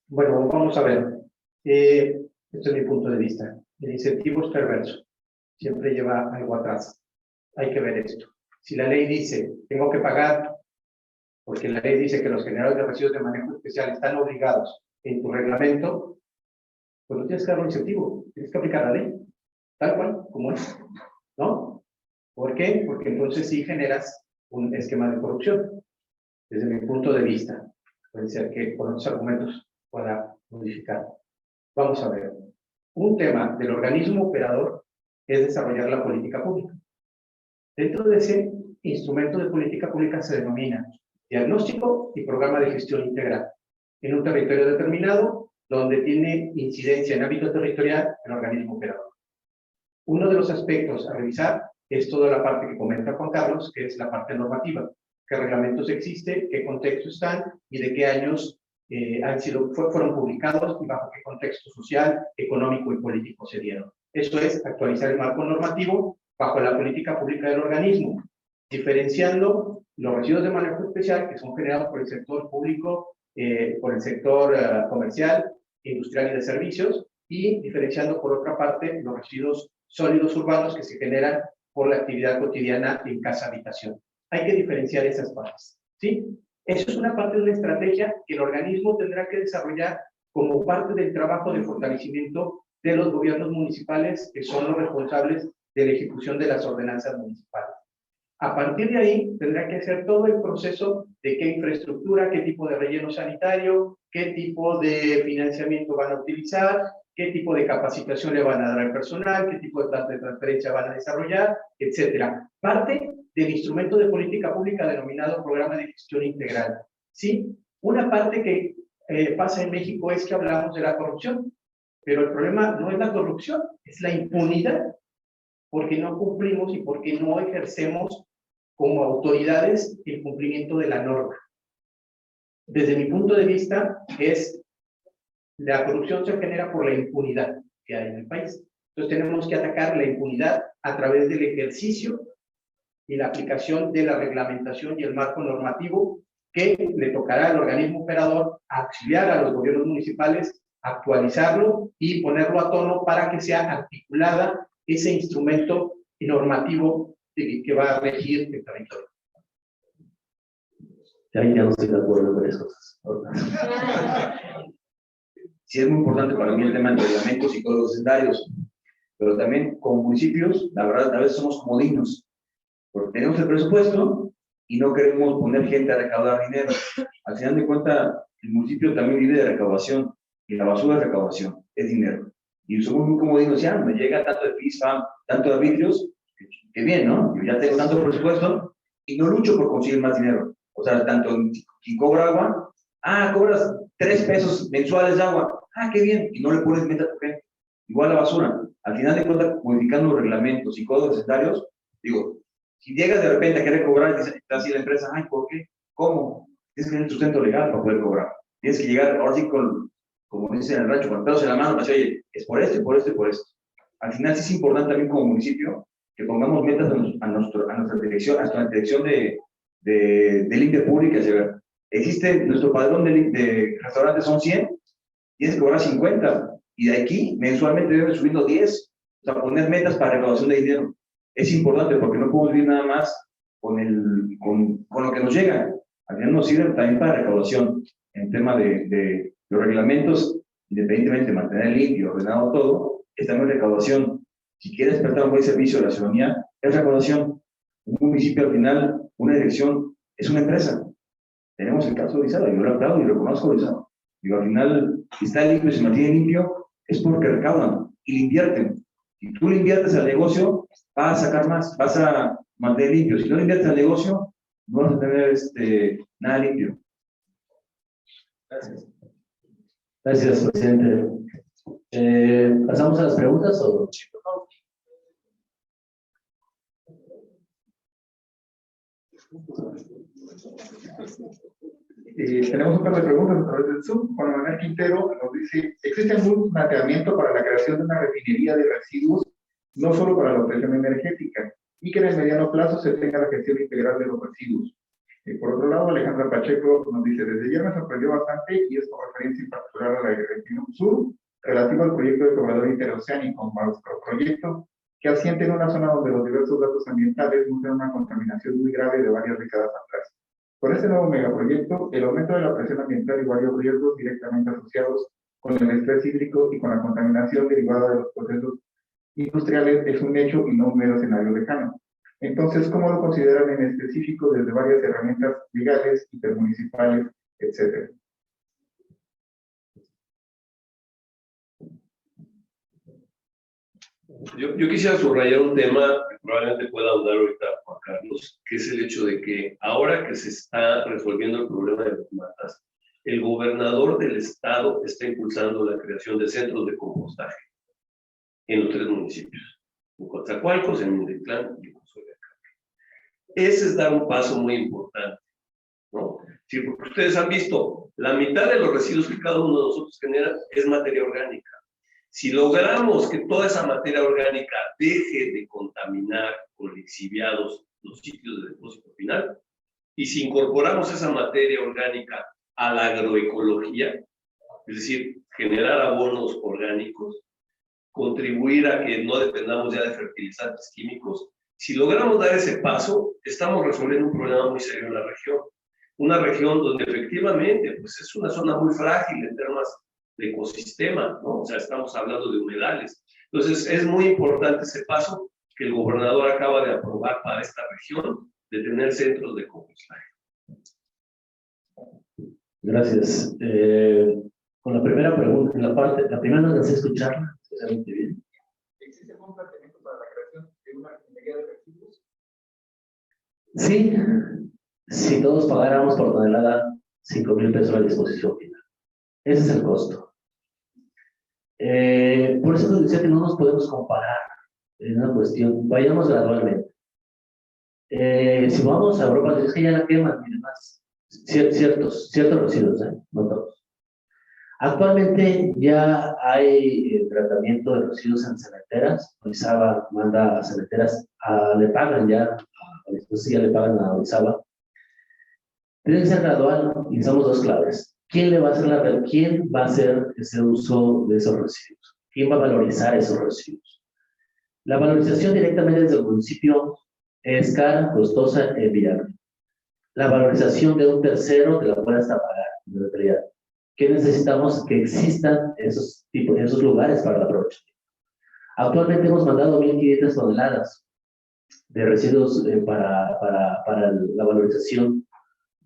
B: Bueno, vamos a ver. Este es mi punto de vista. El incentivo es perverso. Siempre lleva algo atrás. Hay que ver esto. Si la ley dice, tengo que pagar, porque la ley dice que los generadores de residuos de manejo especial están obligados en tu reglamento, pues no tienes que dar un incentivo. Tienes que aplicar la ley. Tal cual, como es. ¿No? ¿Por qué? Porque entonces sí generas un esquema de corrupción. Desde mi punto de vista, puede ser que con otros argumentos pueda modificar. Vamos a ver. Un tema del organismo operador es desarrollar la política pública. Dentro de ese instrumento de política pública se denomina diagnóstico y programa de gestión integral. En un territorio determinado, donde tiene incidencia en ámbito territorial el organismo operador. Uno de los aspectos a revisar es toda la parte que comenta Juan Carlos, que es la parte normativa. ¿Qué reglamentos existen? ¿Qué contextos están? ¿Y de qué años fueron publicados? ¿Y bajo qué contexto social, económico y político se dieron? Esto es actualizar el marco normativo bajo la política pública del organismo, diferenciando los residuos de manejo especial que son generados por el sector público, por el sector comercial, industrial y de servicios, y diferenciando por otra parte los residuos sólidos urbanos que se generan por la actividad cotidiana en casa-habitación. Hay que diferenciar esas partes, ¿sí? Eso es una parte de una estrategia que el organismo tendrá que desarrollar como parte del trabajo de fortalecimiento de los gobiernos municipales, que son los responsables de la ejecución de las ordenanzas municipales. A partir de ahí, tendrá que hacer todo el proceso de qué infraestructura, qué tipo de relleno sanitario, qué tipo de financiamiento van a utilizar, qué tipo de capacitación le van a dar al personal, qué tipo de plan de transferencia van a desarrollar, etcétera. Parte del instrumento de política pública denominado Programa de Gestión Integral. ¿Sí? Una parte que pasa en México es que hablamos de la corrupción, pero el problema no es la corrupción, es la impunidad, porque no cumplimos y porque no ejercemos como autoridades el cumplimiento de la norma. Desde mi punto de vista, la corrupción se genera por la impunidad que hay en el país. Entonces tenemos que atacar la impunidad a través del ejercicio y la aplicación de la reglamentación y el marco normativo que le tocará al organismo operador auxiliar a los gobiernos municipales, actualizarlo y ponerlo a tono para que sea articulada ese instrumento normativo que va a regir el territorio.
A: Ya no estoy de acuerdo con varias cosas.
D: Sí, es muy importante para mí el tema de reglamentos y códigos hacendarios, pero también como municipios, la verdad, a veces somos comodinos, porque tenemos el presupuesto y no queremos poner gente a recaudar dinero. Al final de cuentas, el municipio también vive de recaudación, y la basura es recaudación, es dinero. Y somos muy comodinos, ya me llega tanto de FISFAM, tanto de arbitrios, que bien, ¿no? Yo ya tengo tanto presupuesto y no lucho por conseguir más dinero. O sea, tanto quien cobra agua, cobras 3 pesos mensuales de agua, qué bien, y no le pones meta a tu gente. Igual la basura, al final de cuentas, modificando los reglamentos y códigos necesarios, digo, si llegas de repente a querer cobrar, y dice así la empresa, ¿por qué? ¿Cómo? Tienes que tener sustento legal para poder cobrar. Tienes que llegar, ahora sí, como dicen en el rancho, con pelos en la mano, para decir, oye, es por esto, y por esto, y por esto. Al final sí es importante también como municipio que pongamos metas a nuestra dirección, hasta la dirección de limpia pública. Existe nuestro padrón de restaurantes, son 100, tienes que cobrar 50, y de aquí mensualmente deben subiendo 10, o sea, poner metas para recaudación de dinero. Es importante porque no podemos vivir nada más con lo que nos llega. Al final nos sirve también para recaudación en tema de los reglamentos, independientemente de mantener limpio, ordenado todo, es también recaudación. Si quieres prestar un buen servicio a la ciudadanía, es recaudación. Un municipio al final, una dirección, es una empresa. Tenemos el caso de Orizaba, yo lo aplaudo y lo conozco Orizaba. Digo, al final, si está limpio, se mantiene limpio, es porque recaudan y le invierten. Si tú le inviertes al negocio, vas a sacar más, vas a mantener limpio. Si no le inviertes al negocio, no vas a tener nada limpio. Gracias.
A: Gracias, presidente. ¿Pasamos a las preguntas o...?
F: Tenemos un par de preguntas a través del Zoom. Juan Manuel Quintero nos dice: ¿existe algún planteamiento para la creación de una refinería de residuos, no solo para la obtención energética, y que en el mediano plazo se tenga la gestión integral de los residuos? Por otro lado, Alejandra Pacheco nos dice: desde ayer me sorprendió bastante, y es con referencia en particular a la región sur, relativo al proyecto de corredor interoceánico, nuestro proyecto, que asiente en una zona donde los diversos datos ambientales muestran una contaminación muy grave de varias décadas atrás. Con este nuevo megaproyecto, el aumento de la presión ambiental y varios riesgos directamente asociados con el estrés hídrico y con la contaminación derivada de los procesos industriales es un hecho y no un mero escenario lejano. Entonces, ¿cómo lo consideran en específico desde varias herramientas legales, intermunicipales, etcétera?
C: Yo quisiera subrayar un tema que probablemente pueda ahondar ahorita Juan Carlos, que es el hecho de que ahora que se está resolviendo el problema de las matas, el gobernador del estado está impulsando la creación de centros de compostaje en los 3 municipios, en Coatzacoalcos, en Minatitlán y en Cozoleacaque. Ese es dar un paso muy importante, ¿no? Sí, porque ustedes han visto, la mitad de los residuos que cada uno de nosotros genera es materia orgánica. Si logramos que toda esa materia orgánica deje de contaminar con lixiviados los sitios de depósito final, y si incorporamos esa materia orgánica a la agroecología, es decir, generar abonos orgánicos, contribuir a que no dependamos ya de fertilizantes químicos, si logramos dar ese paso, estamos resolviendo un problema muy serio en la región. Una región donde efectivamente pues es una zona muy frágil en temas de ecosistema, ¿no? O sea, estamos hablando de humedales. Entonces, es muy importante ese paso que el gobernador acaba de aprobar para esta región, de tener centros de compostaje.
A: Gracias. Con la primera pregunta, la primera no alcancé a escucharla especialmente bien.
F: ¿Existe algún planteamiento para la creación de una refinería de residuos?
A: Sí, si todos pagáramos por tonelada 5,000 pesos a disposición final. Ese es el costo. Por eso les decía que no nos podemos comparar en una cuestión, vayamos gradualmente. Si vamos a Europa, es que ya la queman y demás. Ciertos residuos, no todos. Actualmente ya hay tratamiento de residuos en cementeras. Orizaba manda a cementeras, le pagan ya, entonces ya le pagan a Orizaba. Tiene que ser gradual, y usamos 2 claves. ¿Quién va a hacer ese uso de esos residuos? ¿Quién va a valorizar esos residuos? La valorización directamente desde el municipio es cara, costosa e viable. La valorización de un tercero te la puede hasta pagar, en realidad. ¿Qué necesitamos? Que existan esos lugares para la aprovechamiento. Actualmente hemos mandado 1,500 toneladas. de residuos para la valorización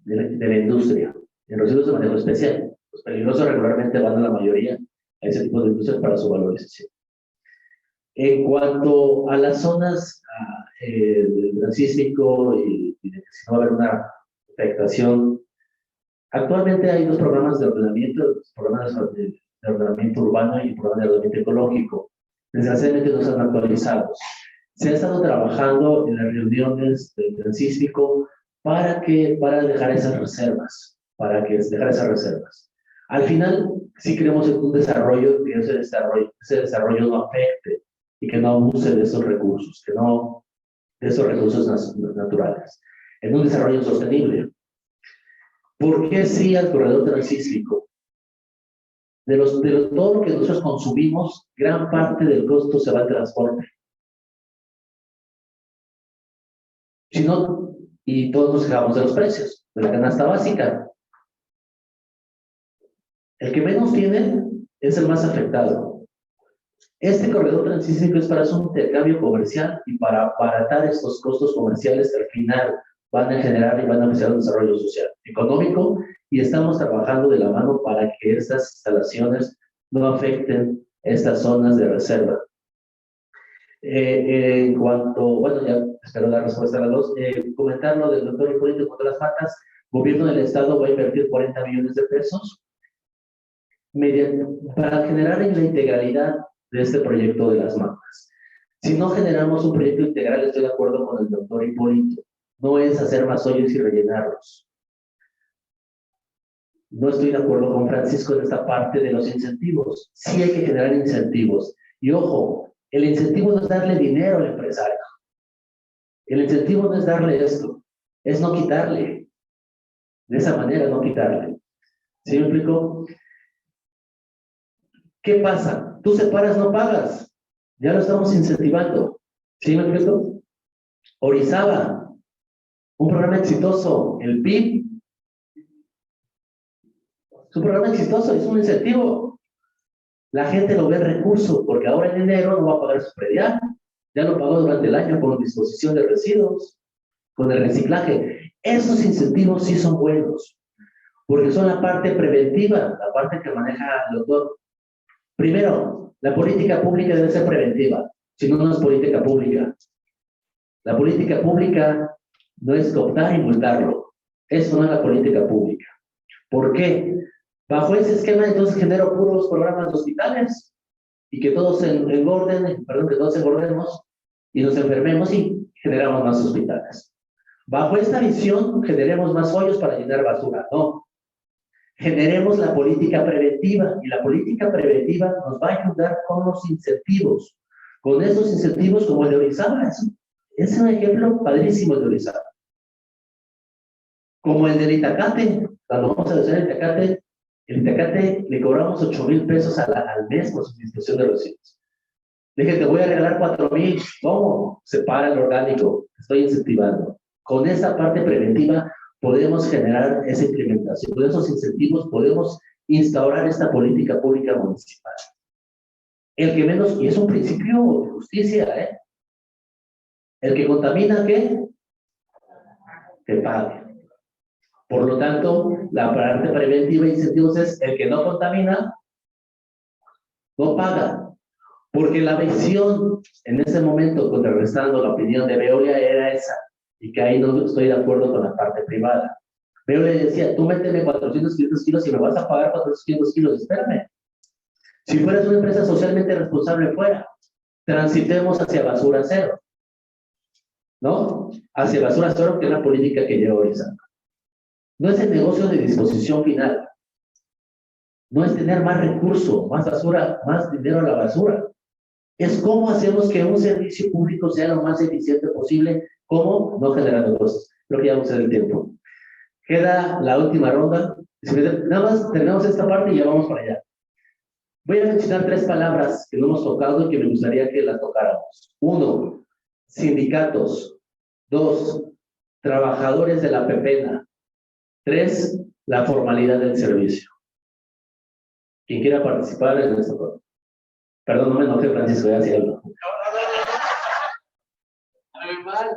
A: de la industria. En residuos de manejo especial. Los peligrosos regularmente van a la mayoría a ese tipo de industrias para su valorización. En cuanto a las zonas del transísmico y de que si no va a haber una afectación, actualmente hay dos programas de ordenamiento, programas de ordenamiento urbano y programas de ordenamiento ecológico. Desgraciadamente no están actualizados. Se ha estado trabajando en las reuniones del transísmico para dejar esas reservas, Al final, sí queremos un desarrollo, que ese desarrollo no afecte y que no abuse de esos recursos, de esos recursos naturales, en un desarrollo sostenible. ¿Por qué sí al corredor transísmico? Todo lo que nosotros consumimos, gran parte del costo se va al transporte. Si no, y todos nos quejamos de los precios, de la canasta básica. El que menos tiene es el más afectado. Este corredor transísmico es para un intercambio comercial y para abaratar estos costos comerciales que al final van a generar y van a ofrecer un desarrollo social, económico, y estamos trabajando de la mano para que estas instalaciones no afecten estas zonas de reserva. En cuanto, bueno, ya espero la respuesta a las dos, comentar lo del doctor Hipólito contra las Matas. Gobierno del Estado va a invertir 40 millones de pesos para generar la integralidad de este proyecto de las matas. Si no generamos un proyecto integral, estoy de acuerdo con el doctor Hipólito, no es hacer más hoyos y rellenarlos. No estoy de acuerdo con Francisco en esta parte de los incentivos. Sí hay que generar incentivos. Y ojo, el incentivo no es darle dinero al empresario. El incentivo no es darle esto, es no quitarle. De esa manera, no quitarle. ¿Sí me explico? ¿Qué pasa? Tú separas, no pagas. Ya lo estamos incentivando. ¿Sí me explico? Orizaba, un programa exitoso. El PIB es un programa exitoso, es un incentivo. La gente lo ve recurso, porque ahora en enero no va a pagar su predial. Ya lo pagó durante el año con disposición de residuos, con el reciclaje. Esos incentivos sí son buenos, porque son la parte preventiva, la parte que maneja el doctor. Primero, la política pública debe ser preventiva, si no, no es política pública. La política pública no es cooptar y multarlo. Eso no es la política pública. ¿Por qué? Bajo ese esquema, entonces genero puros programas de hospitales y que todos engordemos y nos enfermemos y generamos más hospitales. Bajo esta visión, generemos más hoyos para llenar basura. No. Generemos la política preventiva y la política preventiva nos va a ayudar con los incentivos. Con esos incentivos como el de Orizaba. Es un ejemplo padrísimo de Orizaba. Como el del Itacate. Cuando vamos a hacer el Itacate le cobramos 8,000 pesos al mes por sustitución de residuos. Le dije, te voy a regalar 4,000. ¿Cómo? Separa el orgánico. Estoy incentivando. Con esta parte preventiva podemos generar esa implementación. Con esos incentivos podemos instaurar esta política pública municipal. El que menos, y es un principio de justicia, ¿eh? El que contamina, ¿qué? Que pague. Por lo tanto, la parte preventiva de incentivos es el que no contamina, no paga. Porque la visión, en ese momento, contrarrestando la opinión de Veolia, era esa. Y que ahí no estoy de acuerdo con la parte privada. Veolia decía, tú méteme 400, 500 kilos y me vas a pagar 400, 500 kilos. Espérame. Si fueras una empresa socialmente responsable, fuera. Transitemos hacia basura cero. ¿No? Hacia basura cero, que es la política que lleva Orizaba. No es el negocio de disposición final. No es tener más recursos, más basura, más dinero a la basura. Es cómo hacemos que un servicio público sea lo más eficiente posible, cómo no generando costos. Creo que ya vamos a el tiempo. Queda la última ronda. Nada más terminamos esta parte y ya vamos para allá. Voy a mencionar 3 palabras que no hemos tocado y que me gustaría que las tocáramos. 1, sindicatos. 2, trabajadores de la pepena. 3, la formalidad del servicio. Quien quiera participar en esto. Perdón, no me enoje, Francisco, ya hacía algo.
B: mal.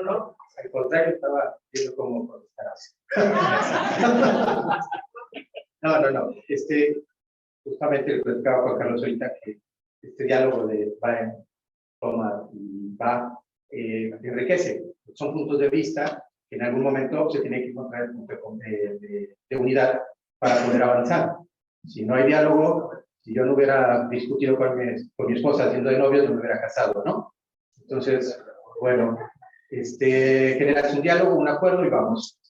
B: No. Al contrario, estaba viendo cómo contestar así. No. Justamente lo que explicaba Juan Carlos ahorita, que este diálogo de Brian toma y va, enriquece. Son puntos de vista que en algún momento se tiene que encontrar el punto de unidad para poder avanzar. Si no hay diálogo, si yo no hubiera discutido con mi esposa siendo de novios, no me hubiera casado, ¿no? Entonces, bueno, generas un diálogo, un acuerdo y vamos.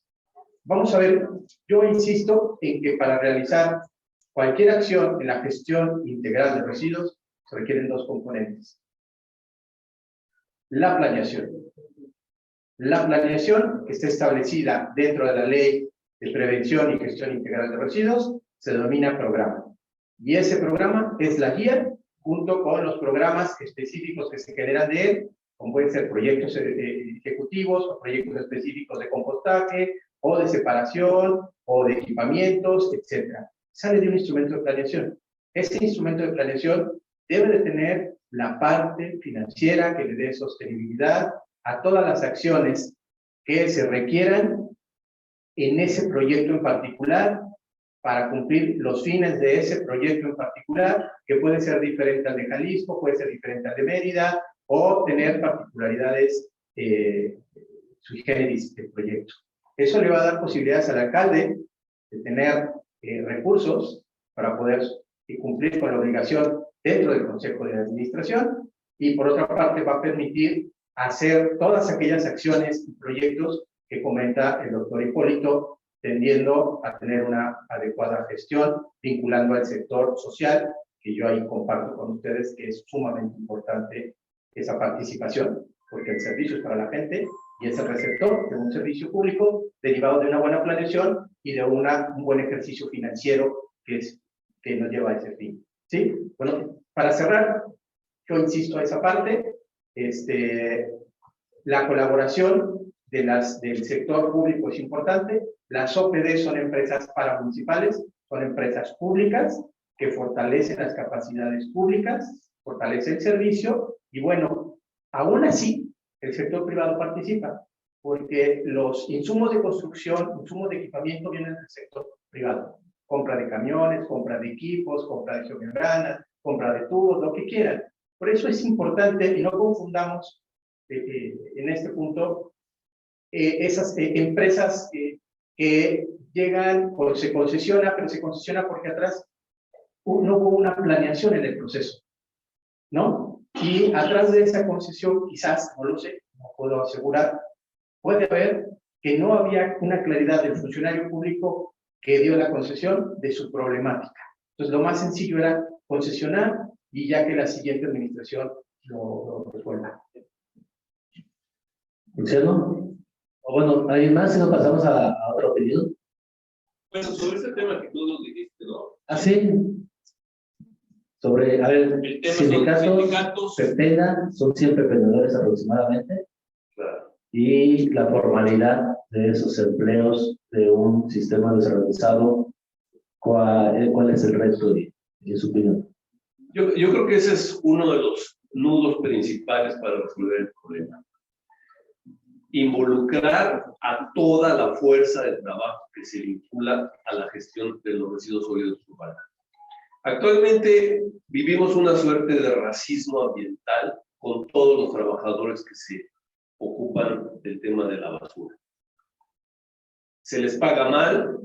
B: Vamos a ver, yo insisto en que para realizar cualquier acción en la gestión integral de residuos se requieren dos componentes. La planeación. La planeación que está establecida dentro de la Ley de Prevención y Gestión Integral de Residuos se denomina programa. Y ese programa es la guía junto con los programas específicos que se generan de él, como pueden ser proyectos ejecutivos o proyectos específicos de compostaje o de separación o de equipamientos, etc. Sale de un instrumento de planeación. Este instrumento de planeación debe de tener la parte financiera que le dé sostenibilidad a todas las acciones que se requieran en ese proyecto en particular para cumplir los fines de ese proyecto en particular, que puede ser diferente al de Jalisco, puede ser diferente al de Mérida, o tener particularidades sui generis del proyecto. Eso le va a dar posibilidades al alcalde de tener recursos para poder cumplir con la obligación dentro del Consejo de Administración, y por otra parte va a permitir hacer todas aquellas acciones y proyectos que comenta el doctor Hipólito, tendiendo a tener una adecuada gestión, vinculando al sector social, que yo ahí comparto con ustedes que es sumamente importante esa participación, porque el servicio es para la gente y es el receptor de un servicio público derivado de una buena planeación y de un buen ejercicio financiero que nos lleva a ese fin. ¿Sí? Bueno, para cerrar, yo insisto a esa parte, la colaboración del sector público es importante. Las OPD son empresas paramunicipales, son empresas públicas que fortalecen las capacidades públicas, fortalecen el servicio y bueno, aún así el sector privado participa porque los insumos de construcción, insumos de equipamiento vienen del sector privado. Compra de camiones, compra de equipos, compra de geomembranas, compra de tubos, lo que quieran. Por eso es importante y no confundamos en este punto esas empresas que llegan o se concesiona, pero se concesiona porque atrás no hubo una planeación en el proceso, ¿no? Y atrás de esa concesión, quizás, no lo sé, no puedo asegurar, puede haber que no había una claridad del funcionario público que dio la concesión de su problemática. Entonces, lo más sencillo era concesionar y ya que la siguiente administración lo resuelva.
A: Luciano, o bueno, ¿hay más si no pasamos a otro pedido?
C: Bueno, sobre ese tema que tú nos dijiste, ¿no?
A: Ah, sí. Sobre, a ver,
C: El tema son sindicatos.
A: PEPENA, son 100 pepenadores aproximadamente.
C: Claro.
A: Y la formalidad de esos empleos de un sistema desarrollado, ¿cuál es el reto en su opinión?
C: Yo creo que ese es uno de los nudos principales para resolver el problema. Involucrar a toda la fuerza de trabajo que se vincula a la gestión de los residuos sólidos urbanos. Actualmente vivimos una suerte de racismo ambiental con todos los trabajadores que se ocupan del tema de la basura. Se les paga mal,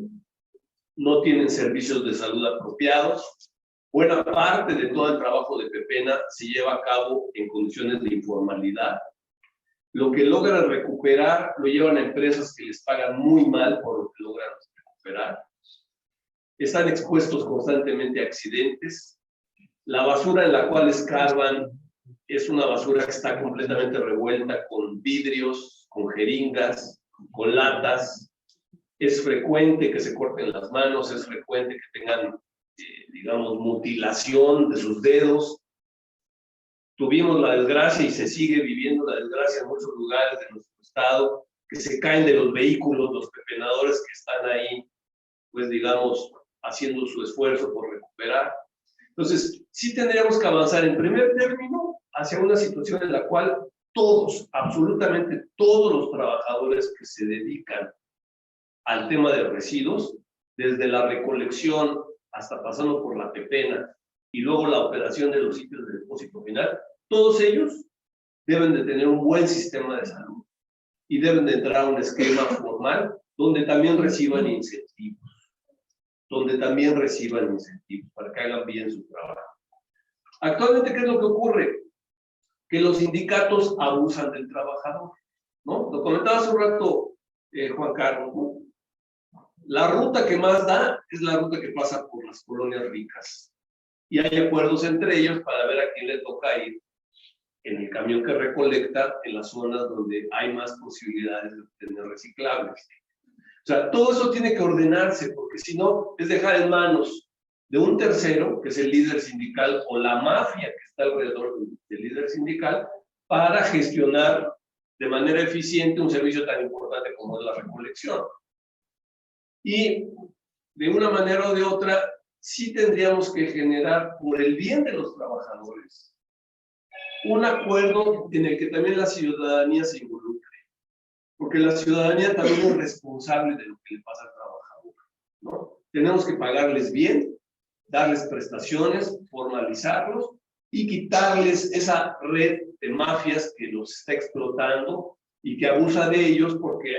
C: no tienen servicios de salud apropiados. Buena parte de todo el trabajo de PEPENA se lleva a cabo en condiciones de informalidad. Lo que logran recuperar lo llevan a empresas que les pagan muy mal por lo que logran recuperar. Están expuestos constantemente a accidentes. La basura en la cual escarban es una basura que está completamente revuelta con vidrios, con jeringas, con latas. Es frecuente que se corten las manos, es frecuente que tengan, digamos, mutilación de sus dedos. Tuvimos la desgracia y se sigue viviendo la desgracia en muchos lugares de nuestro estado, que se caen de los vehículos, los pepenadores que están ahí, pues digamos, haciendo su esfuerzo por recuperar. Entonces, sí tendríamos que avanzar en primer término hacia una situación en la cual todos, absolutamente todos los trabajadores que se dedican al tema de residuos, desde la recolección hasta pasando por la pepena y luego la operación de los sitios de depósito final, todos ellos deben de tener un buen sistema de salud y deben de entrar a un esquema formal donde también reciban incentivos, para que hagan bien su trabajo. Actualmente, ¿qué es lo que ocurre? Que los sindicatos abusan del trabajador, ¿no? Lo comentaba hace un rato Juan Carlos, ¿no? La ruta que más da es la ruta que pasa por las colonias ricas. Y hay acuerdos entre ellos para ver a quién le toca ir en el camión que recolecta en las zonas donde hay más posibilidades de obtener reciclables. O sea, todo eso tiene que ordenarse, porque si no, es dejar en manos de un tercero, que es el líder sindical, o la mafia que está alrededor del líder sindical, para gestionar de manera eficiente un servicio tan importante como es la recolección. Y de una manera o de otra, sí tendríamos que generar, por el bien de los trabajadores, un acuerdo en el que también la ciudadanía se involucre, porque la ciudadanía también es responsable de lo que le pasa al trabajador, ¿no? Tenemos que pagarles bien, darles prestaciones, formalizarlos y quitarles esa red de mafias que los está explotando y que abusa de ellos, porque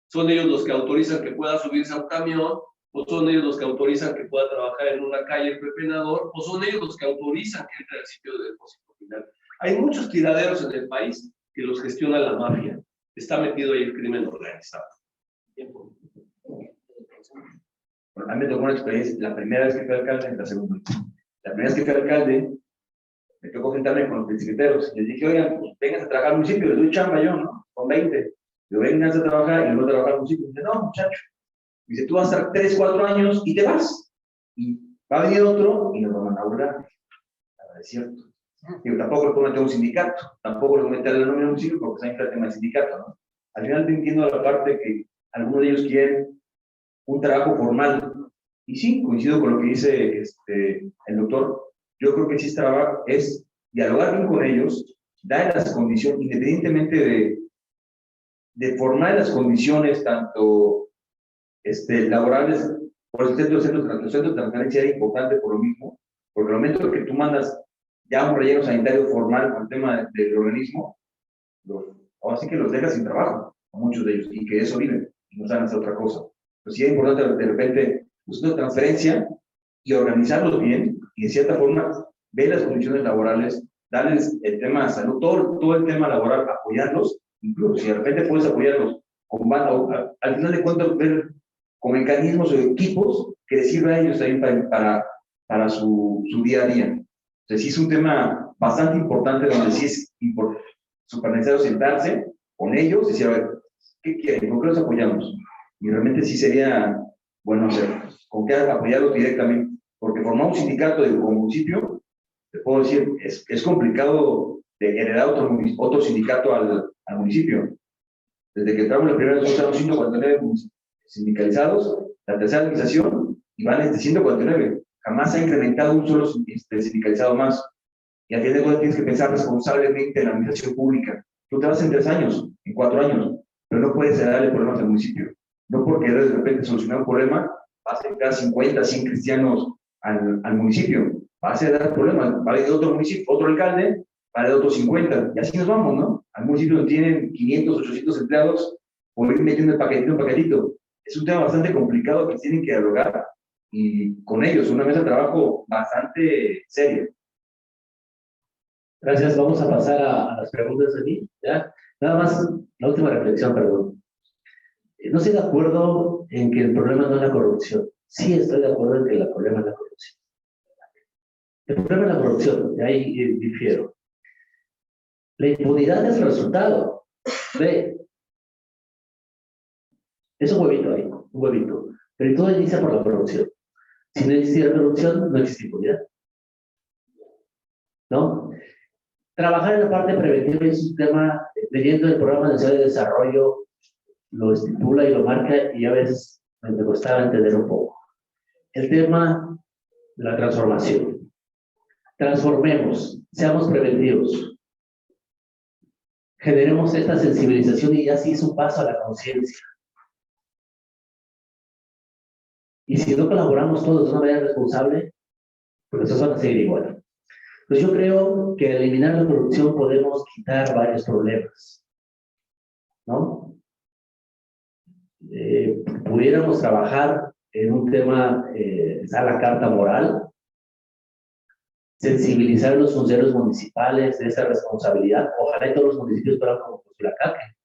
C: son ellos los que autorizan que pueda subirse a un camión, o son ellos los que autorizan que pueda trabajar en una calle el pepenador, o son ellos los que autorizan que entre al sitio de depósito final. Hay muchos tiraderos en el país que los gestiona la mafia. Está metido ahí el crimen organizado.
D: Bueno, a mí me tocó una experiencia, la primera vez que fui alcalde, la segunda. La primera vez que fui alcalde, me tocó sentarme con los bicicleteros. Les dije, oigan, pues vengan a trabajar al municipio, les doy chamba yo, ¿no? Con 20. Yo vengan a trabajar y les voy a trabajar al municipio. Dice, no, muchacho. Dice, tú vas a estar 3, 4 años y te vas. Y va a venir otro y nos va a mandar a volar. Es cierto. Digo, tampoco le puedo meter un sindicato, tampoco le puedo meter la nómina a un municipio porque está infla el tema del sindicato, ¿no? Al final te entiendo la parte que algunos de ellos quieren un trabajo formal. Y sí, coincido con lo que dice el doctor. Yo creo que sí es dialogar bien con ellos, dar las condiciones, independientemente de formar las condiciones tanto laborales. Por el centro de transferencia era importante por lo mismo, porque al momento que tú mandas ya un relleno sanitario formal con el tema del organismo, ahora sí que los dejas sin trabajo, a muchos de ellos, y que eso viven, y no saben hacer otra cosa. Pues sí es importante de repente buscar una transferencia y organizarlos bien, y de cierta forma ver las condiciones laborales, darles el tema de salud, todo el tema laboral, apoyarlos, incluso si de repente puedes apoyarlos, al final de cuentas ver con mecanismos o equipos que les sirvan a ellos también para su día a día. O sea, sí es un tema bastante importante donde sí es súper necesario sentarse con ellos y decir, a ver, ¿qué quieren? ¿Con qué los apoyamos? Y realmente sí sería bueno hacer, con qué apoyarlos directamente, porque formar un sindicato como municipio, te puedo decir, es complicado de heredar otro sindicato al municipio. Desde que entramos la primera vez, estamos 149 sindicalizados, la tercera administración, y van 149. Jamás se ha incrementado un solo sindicalizado más. Y al final de cuentas tienes que pensar responsablemente en la administración pública. Tú te vas en 3 años, en 4 años, pero no puedes darle problemas al municipio. No porque de repente solucionar un problema, vas a entrar 50, 100 cristianos al municipio. Vas a dar problemas. Va a ir otro municipio, otro alcalde, va a ir otros 50. Y así nos vamos, ¿no? Al municipio donde tienen 500, 800 empleados, por ir metiendo en paquetito. Es un tema bastante complicado que tienen que dialogar y con ellos, una mesa de trabajo bastante seria.
A: Gracias. Vamos a pasar a las preguntas de mí. ¿Ya? Nada más, la última reflexión, perdón. No estoy de acuerdo en que el problema no es la corrupción. Sí estoy de acuerdo en que el problema es la corrupción. El problema es la corrupción, de ahí difiero. La impunidad es el resultado de... Es un huevito ahí, un huevito. Pero todo inicia por la corrupción. Si no existiera corrupción, no existe impunidad. ¿No? Trabajar en la parte preventiva es un tema, leyendo el Programa Nacional de Desarrollo, lo estipula y lo marca, y a veces me costaba entender un poco. El tema de la transformación. Transformemos, seamos preventivos. generemos esta sensibilización y ya se hizo un paso a la conciencia. Y si no colaboramos todos de una manera responsable, pues las cosas van a seguir igual. Pues yo creo que al eliminar la corrupción podemos quitar varios problemas, ¿no? Pudiéramos trabajar en un tema, a la carta moral, sensibilizar a los funcionarios municipales de esa responsabilidad. Ojalá todos los municipios fueran como Cozoleacaque,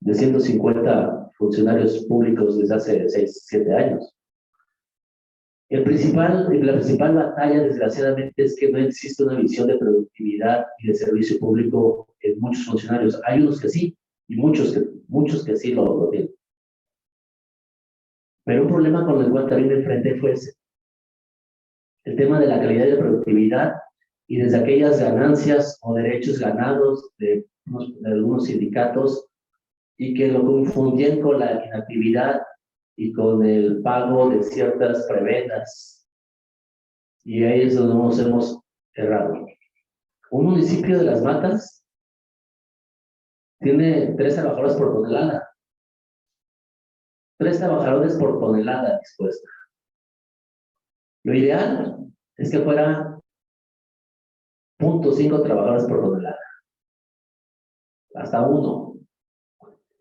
A: de 150 funcionarios públicos desde hace 6, 7 años. La principal batalla, desgraciadamente, es que no existe una visión de productividad y de servicio público en muchos funcionarios. Hay unos que sí, y muchos que sí lo tienen. Pero un problema con el cual también me enfrenté fue ese. El tema de la calidad y la productividad, y desde aquellas ganancias o derechos ganados de algunos sindicatos, y que lo confundían con la inactividad y con el pago de ciertas prebendas. Y ahí es donde nos hemos errado. Un municipio de Las Matas tiene 3 trabajadores por tonelada. 3 trabajadores por tonelada dispuesta. Lo ideal es que fuera 0.5 trabajadores por tonelada. Hasta 1.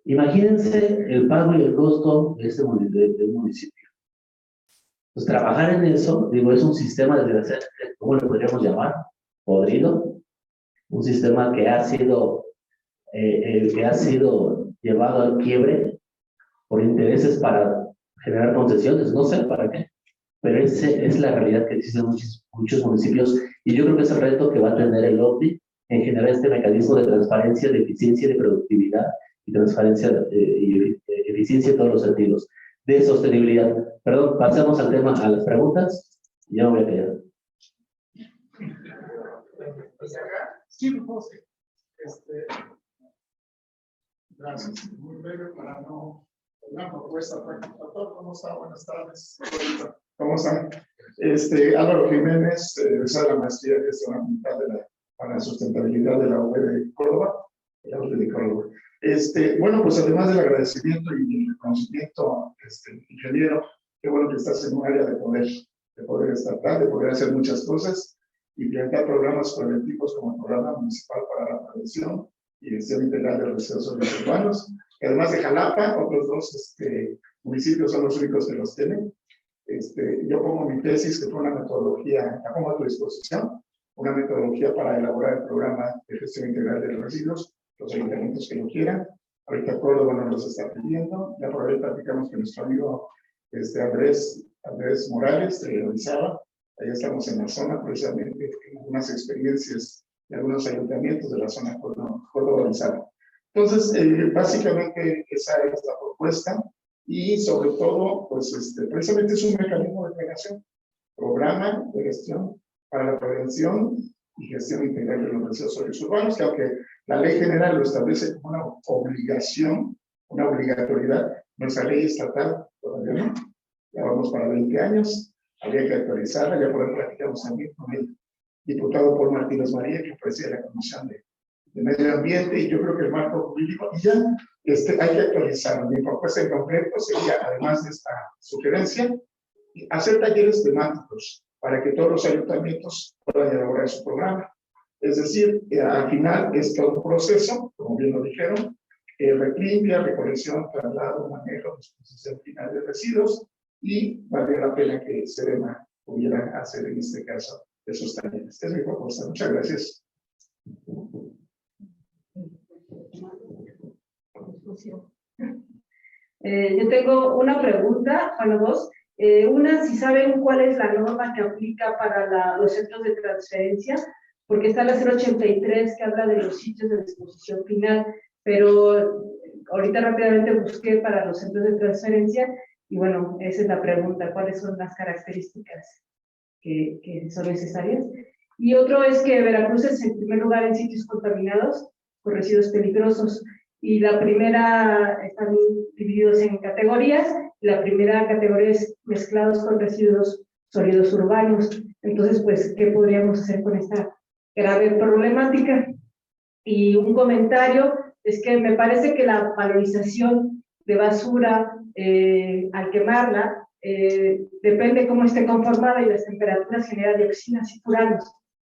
A: Imagínense el pago y el costo de este municipio. Pues trabajar en eso, digo, es un sistema de, ¿cómo le podríamos llamar? Podrido. Un sistema que ha sido llevado al quiebre por intereses para generar concesiones, no sé para qué, pero es la realidad que existe en muchos municipios, y yo creo que es el reto que va a tener el OCDE en generar este mecanismo de transparencia, de eficiencia y de productividad, y transparencia y eficiencia en todos los sentidos, de sostenibilidad. Perdón, pasamos al tema, a las preguntas, y ya me voy a callar.
E: Sí, José. Gracias. Muy breve para no una propuesta práctica. ¿Cómo está? Buenas tardes.
F: ¿Cómo están? Álvaro Jiménez, egresado de la maestría de gestión ambiental para la sustentabilidad de la UB de Córdoba. Bueno, pues además del agradecimiento y el reconocimiento, ingeniero, qué bueno que estás en un área de poder estatal, de poder hacer muchas cosas y implementar programas preventivos como el Programa Municipal para la Prevención y Gestión Integral de Residuos Sólidos Urbanos, que además de Jalapa, otros 2 municipios son los únicos que los tienen. Yo pongo mi tesis, que fue una metodología, la pongo a tu disposición, una metodología para elaborar el programa de gestión integral de los residuos, los ayuntamientos que lo quieran. Ahorita Córdoba nos los está pidiendo, ya por ahí platicamos con nuestro amigo Andrés Morales de Orizaba. Ahí estamos en la zona, precisamente, en algunas experiencias de algunos ayuntamientos de la zona Córdoba-Orizaba. Entonces, básicamente esa es la propuesta, y sobre todo, pues precisamente es un mecanismo de prevención, programa de gestión para la prevención y gestión integral de los residuos sólidos urbanos, que aunque la ley general lo establece como una obligación, una obligatoriedad, nuestra ley estatal todavía no, ya vamos para 20 años, habría que actualizarla. Ya por ahí platicamos también con el diputado Paul Martínez María, que preside la Comisión de Medio Ambiente, y yo creo que el marco jurídico, y ya hay que actualizarlo. Mi propuesta en concreto sería, además de esta sugerencia, hacer talleres temáticos para que todos los ayuntamientos puedan elaborar su programa. Es decir, al final es todo un proceso, como bien lo dijeron, limpia, recolección, traslado, manejo, disposición final de residuos, y valdría la pena que SEDENA pudiera hacer en este caso esos talleres. Es mi propuesta. Muchas gracias.
G: Yo tengo una pregunta, bueno, 2. Una, si saben cuál es la norma que aplica para los centros de transferencia, porque está la 083 que habla de los sitios de disposición final, pero ahorita rápidamente busqué para los centros de transferencia, y bueno, esa es la pregunta, ¿cuáles son las características que son necesarias? Y otro es que Veracruz es en primer lugar en sitios contaminados con residuos peligrosos, y la primera, están divididos en categorías. La primera categoría es mezclados con residuos sólidos urbanos. Entonces, pues, ¿qué podríamos hacer con esta grave problemática? Y un comentario es que me parece que la valorización de basura al quemarla depende cómo esté conformada y las temperaturas generan dioxinas y furanos,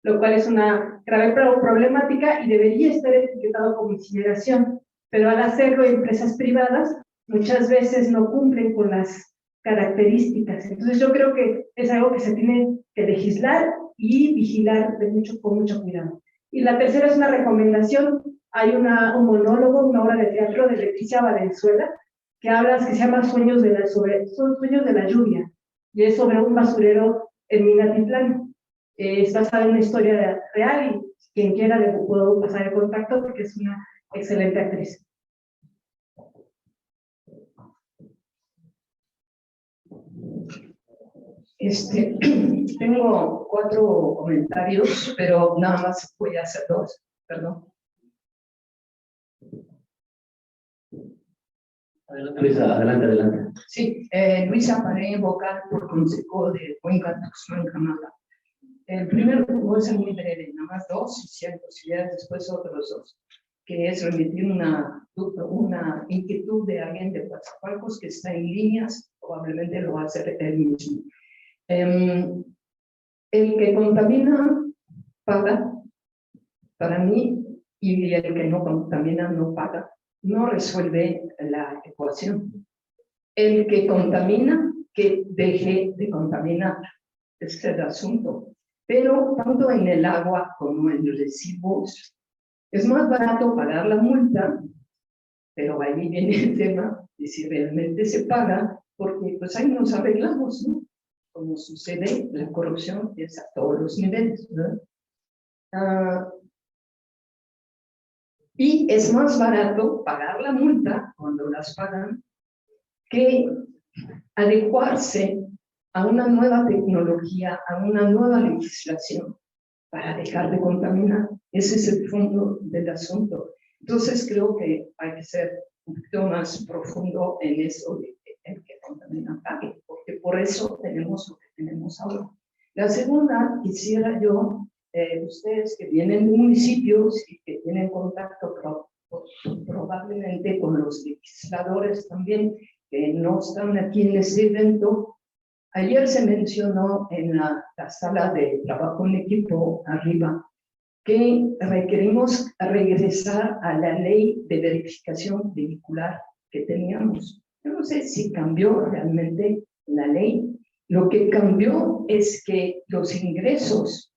G: lo cual es una grave problemática y debería estar etiquetado como incineración, pero al hacerlo empresas privadas muchas veces no cumplen con las características. Entonces yo creo que es algo que se tiene que legislar y vigilar con mucho cuidado. Y la tercera es una recomendación. Hay un monólogo, una obra de teatro de Leticia Valenzuela, que se llama Sueños de la lluvia, y es sobre un basurero en Minatitlán. Es basada en una historia real y quien quiera le puedo pasar el contacto porque es una excelente actriz.
H: Tengo 4 comentarios, pero nada más voy a hacer 2, perdón.
A: Luisa, adelante.
H: Sí, Luisa Paredes Vocal por Consejo de Cuenca, Tuxtlan, Canadá. El primero voy a ser muy breve, nada más 2, y si hay posibilidades después otros 2, que es remitir una inquietud de alguien de Coatzacoalcos que está en líneas, probablemente lo va a hacer él mismo. El que contamina paga, para mí, y el que no contamina no paga. No resuelve la ecuación. El que contamina, que deje de contaminar. Ese es el asunto. Pero tanto en el agua como en los residuos, es más barato pagar la multa, pero ahí viene el tema de si realmente se paga, porque pues ahí nos arreglamos, ¿no? Como sucede, la corrupción es a todos los niveles, ¿no? Y es más barato pagar la multa cuando las pagan que adecuarse a una nueva tecnología, a una nueva legislación para dejar de contaminar. Ese es el fondo del asunto. Entonces creo que hay que ser un poquito más profundo en eso de que el que contamina pague, porque por eso tenemos lo que tenemos ahora. La segunda, quisiera yo, ustedes que vienen de municipios y que tienen contacto probablemente con los legisladores también, que no están aquí en este evento. Ayer se mencionó en la sala de trabajo en equipo arriba que requerimos regresar a la ley de verificación vehicular que teníamos. Yo no sé si cambió realmente la ley. Lo que cambió es que los ingresos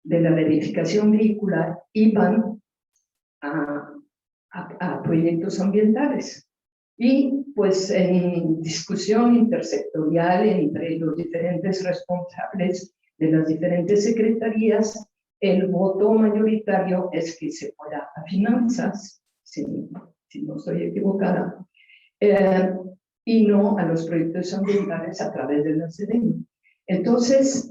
H: de la verificación vehicular iban a proyectos ambientales. Y pues en discusión intersectorial entre los diferentes responsables de las diferentes secretarías, el voto mayoritario es que se fuera a finanzas, si no estoy equivocada, y no a los proyectos ambientales a través de la SEDEN. Entonces,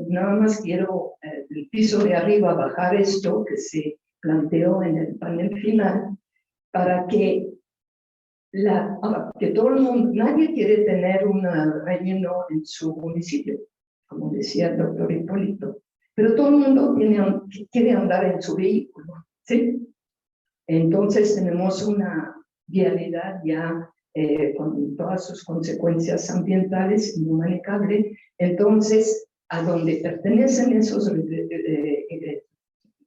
H: nada más quiero el piso de arriba bajar esto que se planteó en el panel final para que todo el mundo, nadie quiere tener un relleno en su municipio, como decía el doctor Hipólito, pero todo el mundo quiere andar en su vehículo, ¿sí? Entonces tenemos una vialidad ya con todas sus consecuencias ambientales inmanejable. Entonces, a donde pertenecen esos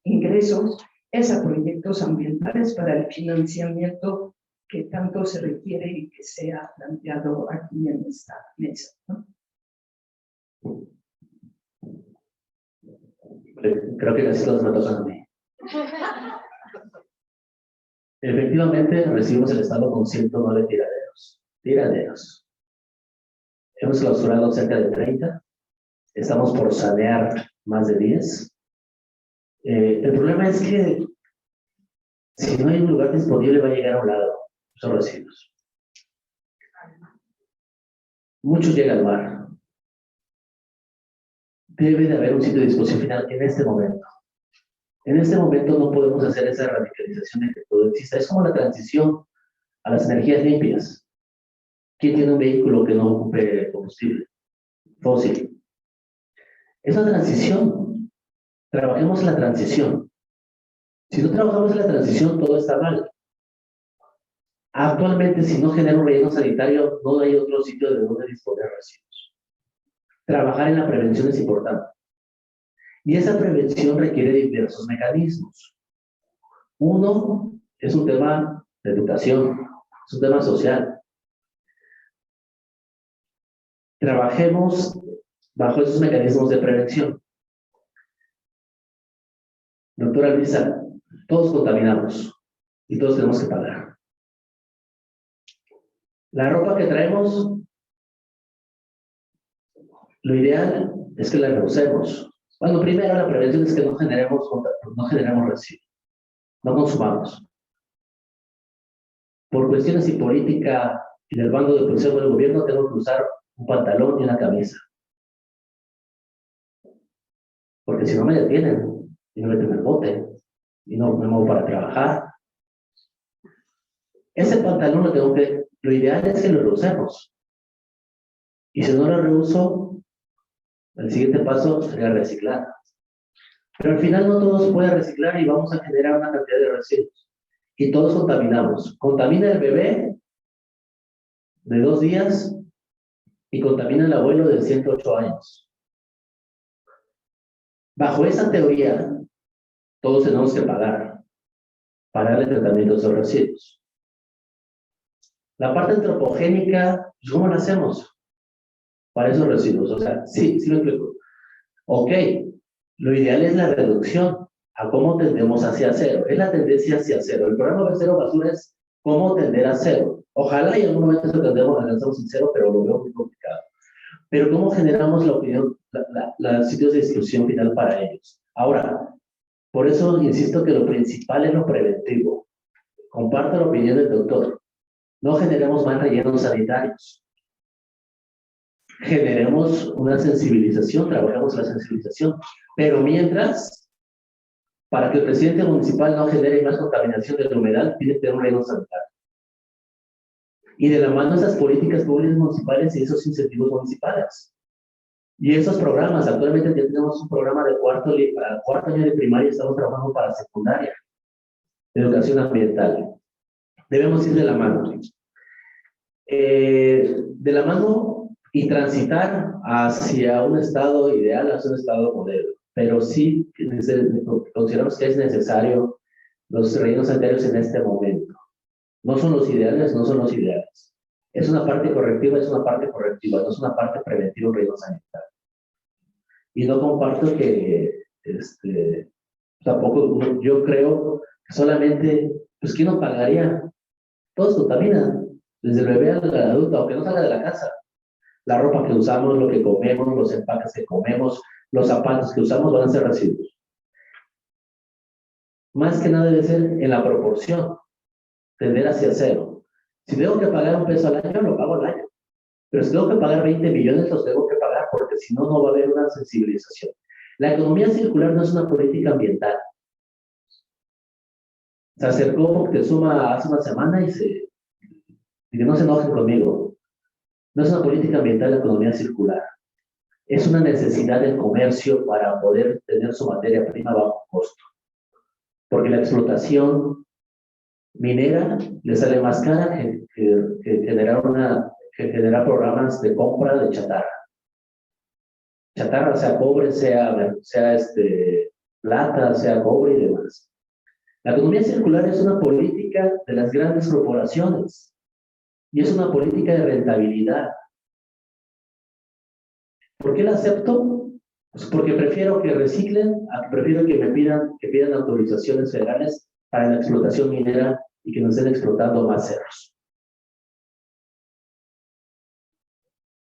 H: ingresos es a proyectos ambientales para el financiamiento que tanto se requiere y que sea planteado aquí en esta mesa, ¿no?
A: Creo que casi todos me tocan a mí. Efectivamente, recibimos el Estado con 109 tiraderos. Hemos clausurado cerca de 30. Estamos por sanear más de 10. El problema es que si no hay un lugar disponible va a llegar a un lado. Son residuos. Muchos llegan al mar. Debe de haber un sitio de disposición final en este momento. En este momento no podemos hacer esa radicalización de que todo exista. Es como la transición a las energías limpias. ¿Quién tiene un vehículo que no ocupe combustible fósil? Esa transición, trabajemos la transición. Si no trabajamos en la transición, todo está mal. Actualmente, si no genera un relleno sanitario, no hay otro sitio de donde disponer de residuos. Trabajar en la prevención es importante. Y esa prevención requiere diversos mecanismos. Uno es un tema de educación, es un tema social. Trabajemos bajo esos mecanismos de prevención. Doctora Luisa, todos contaminamos y todos tenemos que pagar. La ropa que traemos, lo ideal es que la reusemos. Bueno, primero la prevención es que no generemos residuos, no consumamos. Por cuestiones y política y del bando de oposición del gobierno, tengo que usar un pantalón y una camisa. Porque si no me detienen y me meten al bote y no me muevo para trabajar. Ese pantalón lo ideal es que lo reusemos. Y si no lo reuso, el siguiente paso sería reciclar. Pero al final no todos pueden reciclar y vamos a generar una cantidad de residuos. Y todos contaminamos. Contamina el bebé de 2 días y contamina el abuelo de 108 años. Bajo esa teoría, todos tenemos que pagar para el tratamiento de esos residuos. La parte antropogénica, pues, ¿cómo la hacemos? Para esos residuos, o sea, sí me explico. Ok, lo ideal es la reducción, a cómo tendemos hacia cero, es la tendencia hacia cero. El programa de cero basura es cómo tender a cero. Ojalá y en algún momento alcanzamos en cero, pero lo veo muy complicado. Pero cómo generamos la opinión, los sitios de distribución final para ellos. Ahora, por eso insisto que lo principal es lo preventivo. Comparto la opinión del doctor. No generemos más rellenos sanitarios. Generemos una sensibilización, trabajemos la sensibilización. Pero mientras, para que el presidente municipal no genere más contaminación de la humedad, tiene que tener un relleno sanitario. Y de la mano esas políticas públicas municipales y esos incentivos municipales. Y esos programas, actualmente ya tenemos un programa de cuarto año de primaria, estamos trabajando para secundaria, de educación ambiental. Debemos ir de la mano. De la mano y transitar hacia un estado ideal, hacia un estado modelo. Pero sí consideramos que es necesario los rellenos sanitarios en este momento. No son los ideales, no son los ideales. Es una parte correctiva, es una parte correctiva, no es una parte preventiva un relleno sanitario. Y no comparto que, tampoco, yo creo que solamente, pues, ¿quién nos pagaría? Todos contaminan, desde el bebé al adulto, aunque no salga de la casa. La ropa que usamos, lo que comemos, los empaques que comemos, los zapatos que usamos van a ser residuos. Más que nada debe ser en la proporción, tender hacia cero. Si tengo que pagar $1 al año, lo pago al año. Pero si tengo que pagar 20 millones, los tengo que pagar, porque si no, no va a haber una sensibilización. La economía circular no es una política ambiental. Se acercó Moctezuma hace una semana y que no se enojen conmigo. No es una política ambiental la economía circular. Es una necesidad del comercio para poder tener su materia prima bajo costo. Porque la explotación minera le sale más cara que generar programas de compra de chatarra. Chatarra, sea cobre, sea plata, sea cobre y demás. La economía circular es una política de las grandes corporaciones y es una política de rentabilidad. ¿Por qué la acepto? Pues porque prefiero que reciclen, prefiero que pidan autorizaciones federales para la explotación minera y que nos estén explotando más cerros.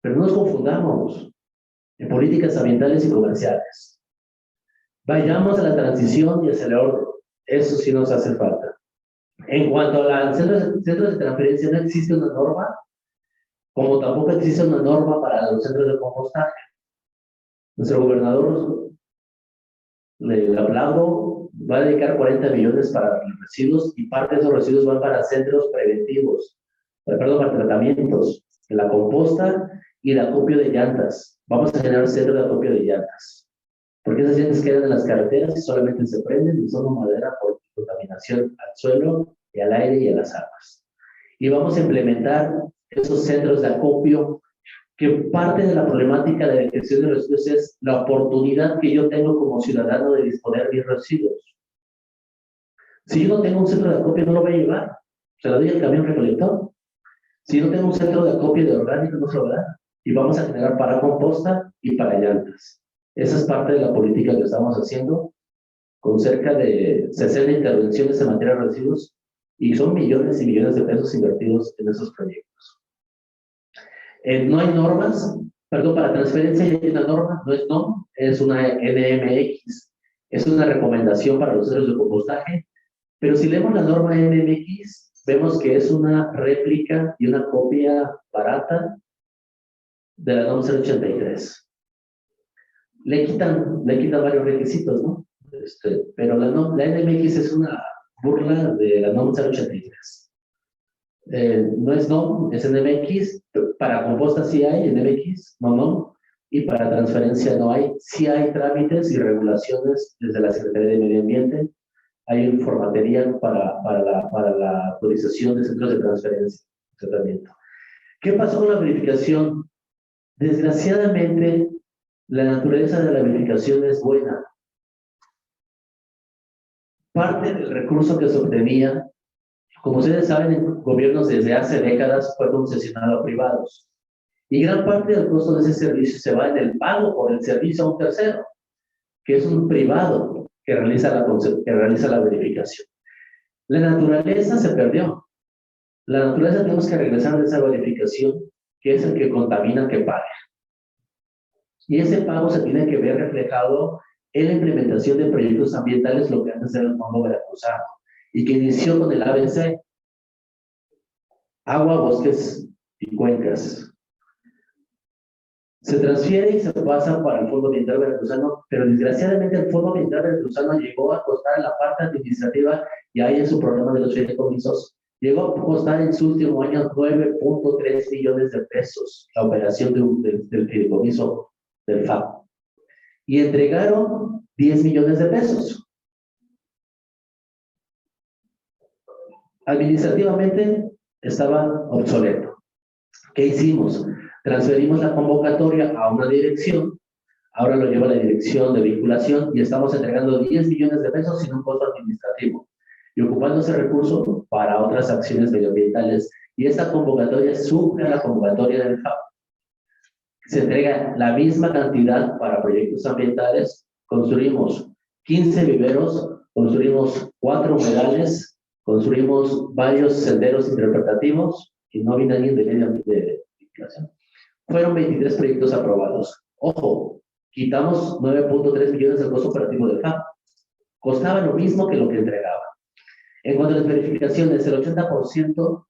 A: Pero no nos confundamos en políticas ambientales y comerciales. Vayamos a la transición y hacia el orden. Eso sí nos hace falta. En cuanto a los centros de transferencia, no existe una norma, como tampoco existe una norma para los centros de compostaje. Nuestro gobernador, le aplaudo, va a dedicar 40 millones para los residuos y parte de esos residuos van para centros preventivos, para tratamientos, la composta y el acopio de llantas. Vamos a generar centros de acopio de llantas, porque esas llantas quedan en las carreteras y solamente se prenden y son de madera contaminación al suelo, y al aire y a las aguas. Y vamos a implementar esos centros de acopio, que parte de la problemática de la gestión de residuos es la oportunidad que yo tengo como ciudadano de disponer de mis residuos. Si yo no tengo un centro de acopio, no lo voy a llevar, se lo doy al camión recolector. Si yo no tengo un centro de acopio de orgánicos, no se lo da. Y vamos a generar para composta y para llantas. Esa es parte de la política que estamos haciendo, con cerca de 60 intervenciones en materia de residuos, y son millones y millones de pesos invertidos en esos proyectos. No hay normas, perdón, para transferencia hay una norma, no es NOM, es una NMX, es una recomendación para los centros de compostaje, pero si leemos la norma NMX, vemos que es una réplica y una copia barata de la norma 083. Le quitan varios requisitos, ¿no? Pero la NMX es una burla de la norma 083. No es NOM, es NMX. Para composta sí hay NMX, no, y para transferencia no hay. Sí hay trámites y regulaciones desde la Secretaría de Medio Ambiente. Hay un formatería para la autorización de centros de transferencia, tratamiento. ¿Qué pasó con la verificación? Desgraciadamente, la naturaleza de la verificación es buena. Parte del recurso que se obtenía, como ustedes saben, en gobiernos desde hace décadas fue concesionado a privados. Y gran parte del costo de ese servicio se va en el pago por el servicio a un tercero, que es un privado que realiza la verificación. La naturaleza se perdió. La naturaleza tenemos que regresar de esa verificación, que es el que contamina, que paga. Y ese pago se tiene que ver reflejado en la implementación de proyectos ambientales, lo que antes era el Fondo Veracruzano, y que inició con el ABC, agua, bosques y cuencas. Se transfiere y se pasa para el Fondo Ambiental Veracruzano, pero desgraciadamente el Fondo Ambiental Veracruzano llegó a costar en la parte administrativa, y ahí en su programa de los fideicomisos, llegó a costar en su último año 9.3 millones de pesos la operación del fideicomiso del FAP. Y entregaron 10 millones de pesos. Administrativamente estaba obsoleto. ¿Qué hicimos? Transferimos la convocatoria a una dirección, ahora lo lleva la dirección de vinculación, y estamos entregando 10 millones de pesos sin un costo administrativo, y ocupando ese recurso para otras acciones medioambientales. Y esta convocatoria supera la convocatoria del FAP. Se entrega la misma cantidad para proyectos ambientales. Construimos 15 viveros, construimos 4 humedales, construimos varios senderos interpretativos, y no viene alguien de medio ambiente de vinculación. Fueron 23 proyectos aprobados. Ojo, quitamos 9.3 millones del costo operativo del FAP. Costaba lo mismo que lo que entregaba. En cuanto a las verificaciones, el 80%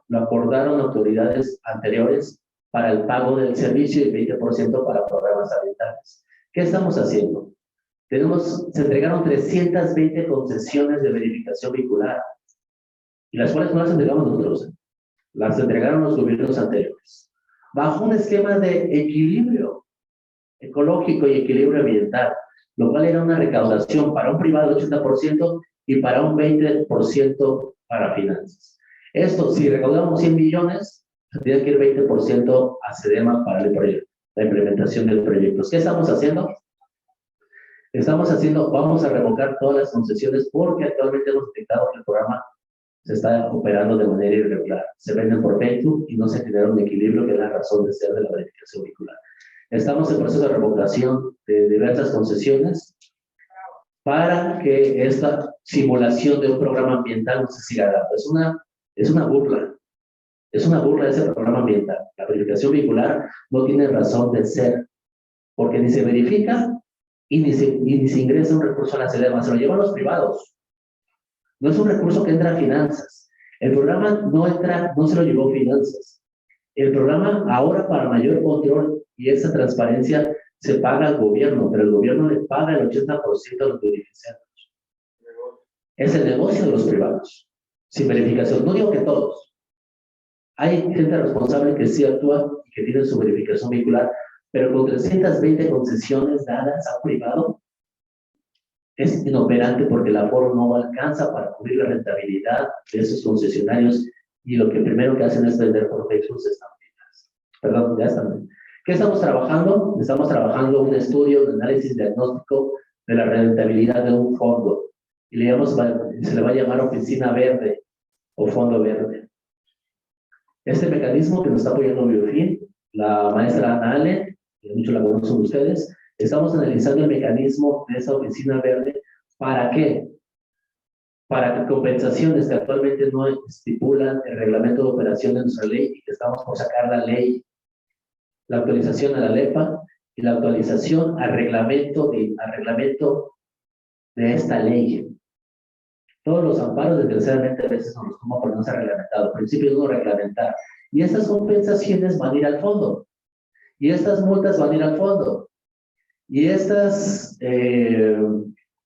A: lo acordaron autoridades anteriores para el pago del servicio, y el 20% para programas ambientales. ¿Qué estamos haciendo? Se entregaron 320 concesiones de verificación vehicular, y las cuales no las entregamos nosotros, las entregaron los gobiernos anteriores, bajo un esquema de equilibrio ecológico y equilibrio ambiental, lo cual era una recaudación para un privado del 80% y para un 20% para finanzas. Esto, si recaudamos 100 millones, tendría que ir 20% a SEDEMA para el proyecto, la implementación del proyecto. ¿Qué estamos haciendo? Vamos a revocar todas las concesiones, porque actualmente hemos detectado que el programa se está operando de manera irregular. Se venden por Facebook y no se genera un equilibrio, que es la razón de ser de la verificación vehicular. Estamos en proceso de revocación de diversas concesiones para que esta simulación de un programa ambiental no se siga dando. Es una burla. Es una burla ese programa ambiental. La verificación vehicular no tiene razón de ser, porque ni se verifica y ni se ingresa un recurso a la SEDEMA, se lo llevan los privados. No es un recurso que entra a finanzas. El programa no se lo llevó finanzas. El programa, ahora, para mayor control y esa transparencia, se paga al gobierno, pero el gobierno le paga el 80% a los beneficiarios. Es el negocio de los privados, sin verificación. No digo que todos. Hay gente responsable que sí actúa y que tiene su verificación vehicular, pero con 320 concesiones dadas a un privado, es inoperante porque el aforo no alcanza para cubrir la rentabilidad de esos concesionarios y lo que primero que hacen es vender por Facebook estampitas. Perdón, ya están. ¿Qué estamos trabajando? Estamos trabajando un estudio de análisis diagnóstico de la rentabilidad de un fondo y se le va a llamar oficina verde o fondo verde. Este mecanismo que nos está apoyando Biofin, la maestra Ana Ale, que muchos la conocen ustedes, estamos analizando el mecanismo de esa oficina verde. ¿Para qué? Para que compensaciones que actualmente no estipulan el reglamento de operación de nuestra ley y que estamos por sacar la ley, la actualización a la LEPA y la actualización al reglamento de esta ley. Todos los amparos, desgraciadamente, a veces nos los toma por no ser reglamentado. Al principio no reglamentar. Y estas compensaciones van a ir al fondo. Y estas multas van a ir al fondo. Y estas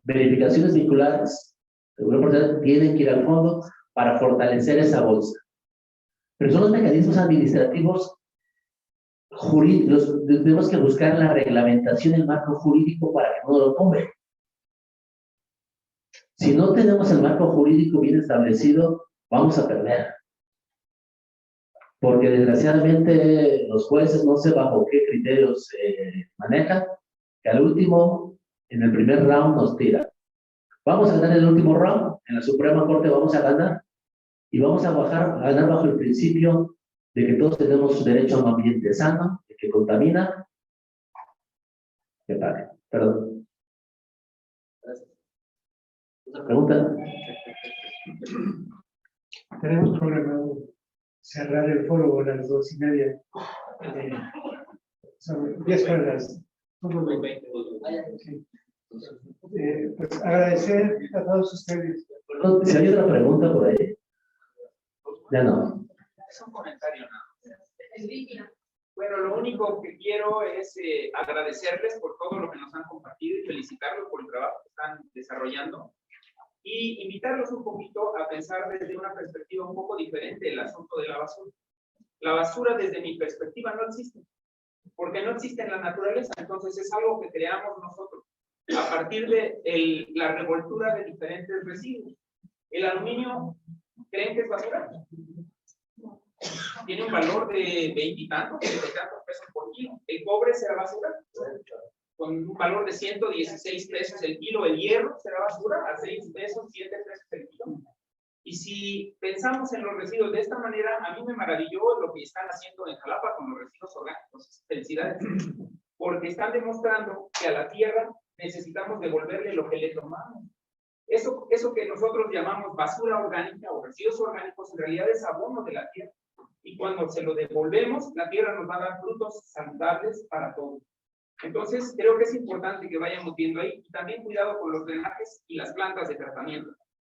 A: verificaciones vinculares tienen que ir al fondo para fortalecer esa bolsa. Pero son los mecanismos administrativos jurídicos. Tenemos que buscar la reglamentación, el marco jurídico para que no lo tome. Si no tenemos el marco jurídico bien establecido, vamos a perder. Porque desgraciadamente los jueces no sé bajo qué criterios se manejan, que al último, en el primer round nos tira. Vamos a ganar el último round, en la Suprema Corte vamos a ganar, y vamos a ganar bajo el principio de que todos tenemos derecho a un ambiente sano, de que contamina, que pague. Perdón. ¿Otra pregunta?
B: Tenemos programado cerrar el foro a las 2:30. Son 10 horas. Sí. Pues agradecer a todos ustedes.
A: Perdón, si hay otra pregunta por ahí. Ya no.
I: Es un comentario nada más. Bueno, lo único que quiero es agradecerles por todo lo que nos han compartido y felicitarlos por el trabajo que están desarrollando y invitarlos un poquito a pensar desde una perspectiva un poco diferente el asunto de la basura. La basura desde mi perspectiva no existe, porque no existe en la naturaleza, entonces es algo que creamos nosotros a partir de la revoltura de diferentes residuos. El aluminio, ¿creen que es basura? Tiene un valor de 20 y tantos pesos por kilo. ¿El cobre será basura? Con un valor de 116 pesos el kilo. ¿El hierro será basura? A 6 pesos, 7 pesos el kilo. Y si pensamos en los residuos de esta manera, a mí me maravilló lo que están haciendo en Jalapa con los residuos orgánicos. Felicidades. Porque están demostrando que a la tierra necesitamos devolverle lo que le tomamos. Eso que nosotros llamamos basura orgánica o residuos orgánicos, en realidad es abono de la tierra. Y cuando se lo devolvemos, la tierra nos va a dar frutos saludables para todos. Entonces, creo que es importante que vayamos viendo ahí. Y también cuidado con los drenajes y las plantas de tratamiento.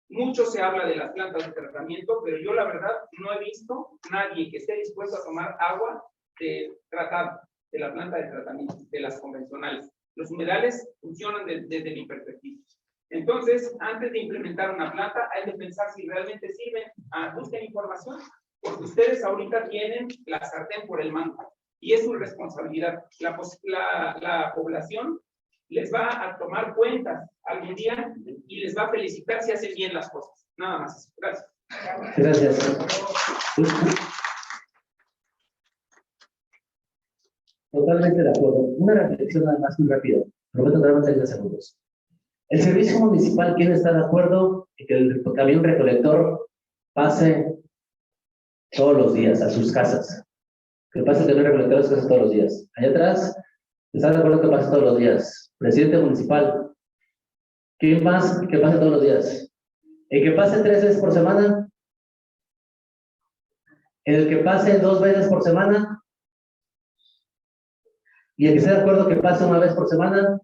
I: Mucho se habla de las plantas de tratamiento, pero yo la verdad no he visto nadie que esté dispuesto a tomar agua tratada de la planta de tratamiento, de las convencionales. Los humedales funcionan desde mi perspectiva. Entonces, antes de implementar una planta, hay que pensar si realmente sirven. Busquen información, porque ustedes ahorita tienen la sartén por el mango y es su responsabilidad. La población les va a tomar cuentas algún día y les va a felicitar si hacen bien las cosas. Nada más. Gracias.
A: Gracias. Totalmente de acuerdo. Una reflexión nada más muy rápida. Prometo darme 30 segundos. El servicio municipal, ¿quién está de acuerdo en que el camión recolector pase todos los días a sus casas? Que pase el camión recolector a sus casas todos los días. Allá atrás, ¿está de acuerdo que pase todos los días? Presidente municipal, ¿quién más que pase todos los días? ¿El que pase 3 veces por semana? ¿El que pase 2 veces por semana? ¿Y el que esté de acuerdo que pase 1 vez por semana?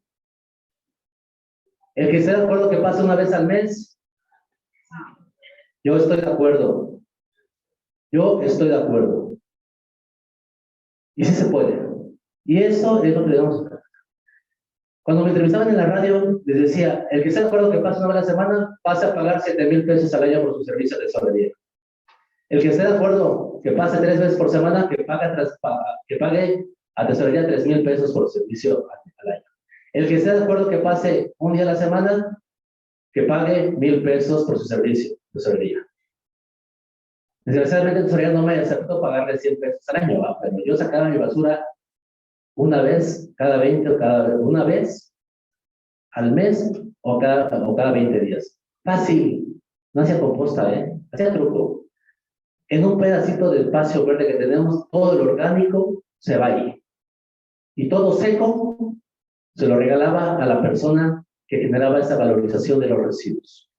A: ¿El que esté de acuerdo que pase 1 vez al mes? Yo estoy de acuerdo. Yo estoy de acuerdo. Y sí se puede. Y eso es lo que debemos hacer. Cuando me entrevistaban en la radio, les decía, el que esté de acuerdo que pase 1 vez a la semana, pase a pagar 7,000 pesos al año por su servicio de tesorería. El que esté de acuerdo que pase 3 veces por semana, que pague a tesorería 3,000 pesos por servicio al año. El que esté de acuerdo que pase 1 día a la semana, que pague 1,000 pesos por su servicio de tesorería. Desgraciadamente, tesorería no me aceptó pagarle 100 pesos al año, ¿va? Pero yo sacaba mi basura una vez cada 20 una vez al mes o cada 20 días. Fácil, no hacía composta, hacía truco. En un pedacito de espacio verde que tenemos, todo el orgánico se va ahí. Y todo seco se lo regalaba a la persona que generaba esa valorización de los residuos.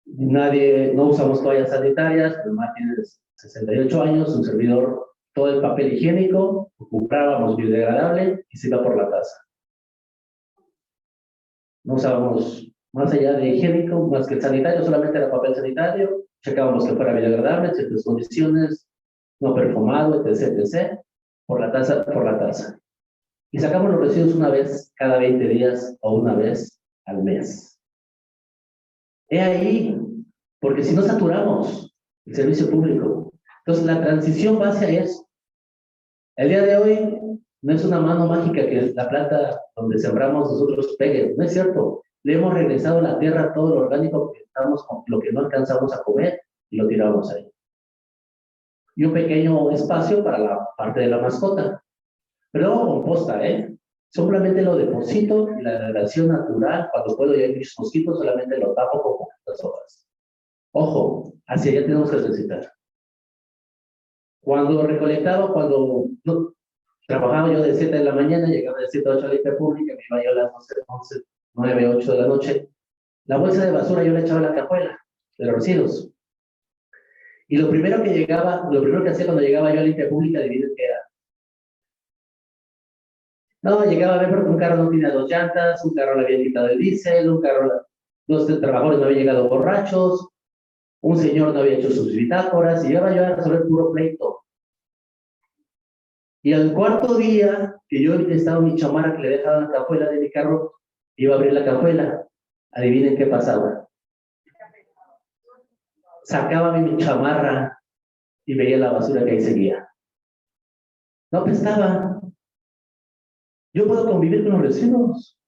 A: No usamos toallas sanitarias, mi mamá tiene 68 años, un servidor, todo el papel higiénico, comprábamos biodegradable y se iba por la taza. No usábamos más allá de higiénico, más que el sanitario, solamente era papel sanitario, checábamos que fuera biodegradable, en ciertas condiciones, no perfumado, etc., etc., por la taza. Y sacamos los residuos una vez cada 20 días o una vez al mes. He ahí, porque si no saturamos el servicio público. Entonces la transición va hacia eso. El día de hoy no es una mano mágica que la planta donde sembramos nosotros pegue, no es cierto. Le hemos regresado a la tierra todo lo orgánico que estamos, lo que no alcanzamos a comer y lo tiramos ahí. Y un pequeño espacio para la parte de la mascota. Pero no composta, Simplemente lo deposito y la degradación natural, cuando puedo ya mis mosquitos, solamente lo tapo con poquitas hojas. Ojo, hacia allá tenemos que transitar. Cuando recolectaba, trabajaba yo de 7 de la mañana, llegaba de 7 a 8 a la limpia pública, me iba yo a las 11, 9, 8 de la noche. La bolsa de basura yo la echaba en la cajuela de los residuos. Y lo primero que hacía cuando llegaba yo a la limpia pública, adivinen qué era. No, llegaba a ver porque un carro no tenía 2 llantas, un carro le había quitado el diésel, dos trabajadores no habían llegado borrachos, un señor no había hecho sus bitácoras, y llegaba yo a resolver puro pleito. Y al cuarto día que yo estaba mi chamarra que le dejaba en la cajuela de mi carro, iba a abrir la cajuela. Adivinen qué pasaba. Sacaba mi chamarra y veía la basura que ahí seguía. No apestaba. Yo puedo convivir con los residuos.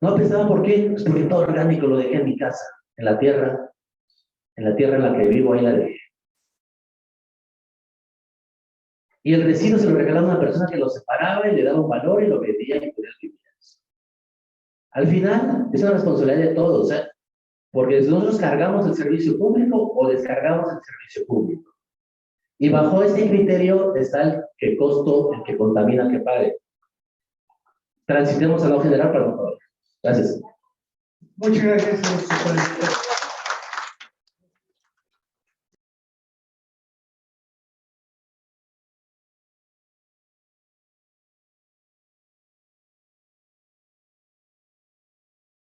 A: No apestaba, ¿por qué? Pues porque todo orgánico lo dejé en mi casa, en la tierra en la que vivo, ahí la dejé. Y el residuo se lo regalaba a una persona que lo separaba y le daba un valor y lo vendía y podía vivir. Al final, es una responsabilidad de todos, porque nosotros cargamos el servicio público o descargamos el servicio público. Y bajo este criterio está el que contamina, que pague. Transitemos a no generar para no pagar. Gracias.
B: Muchas gracias, señor.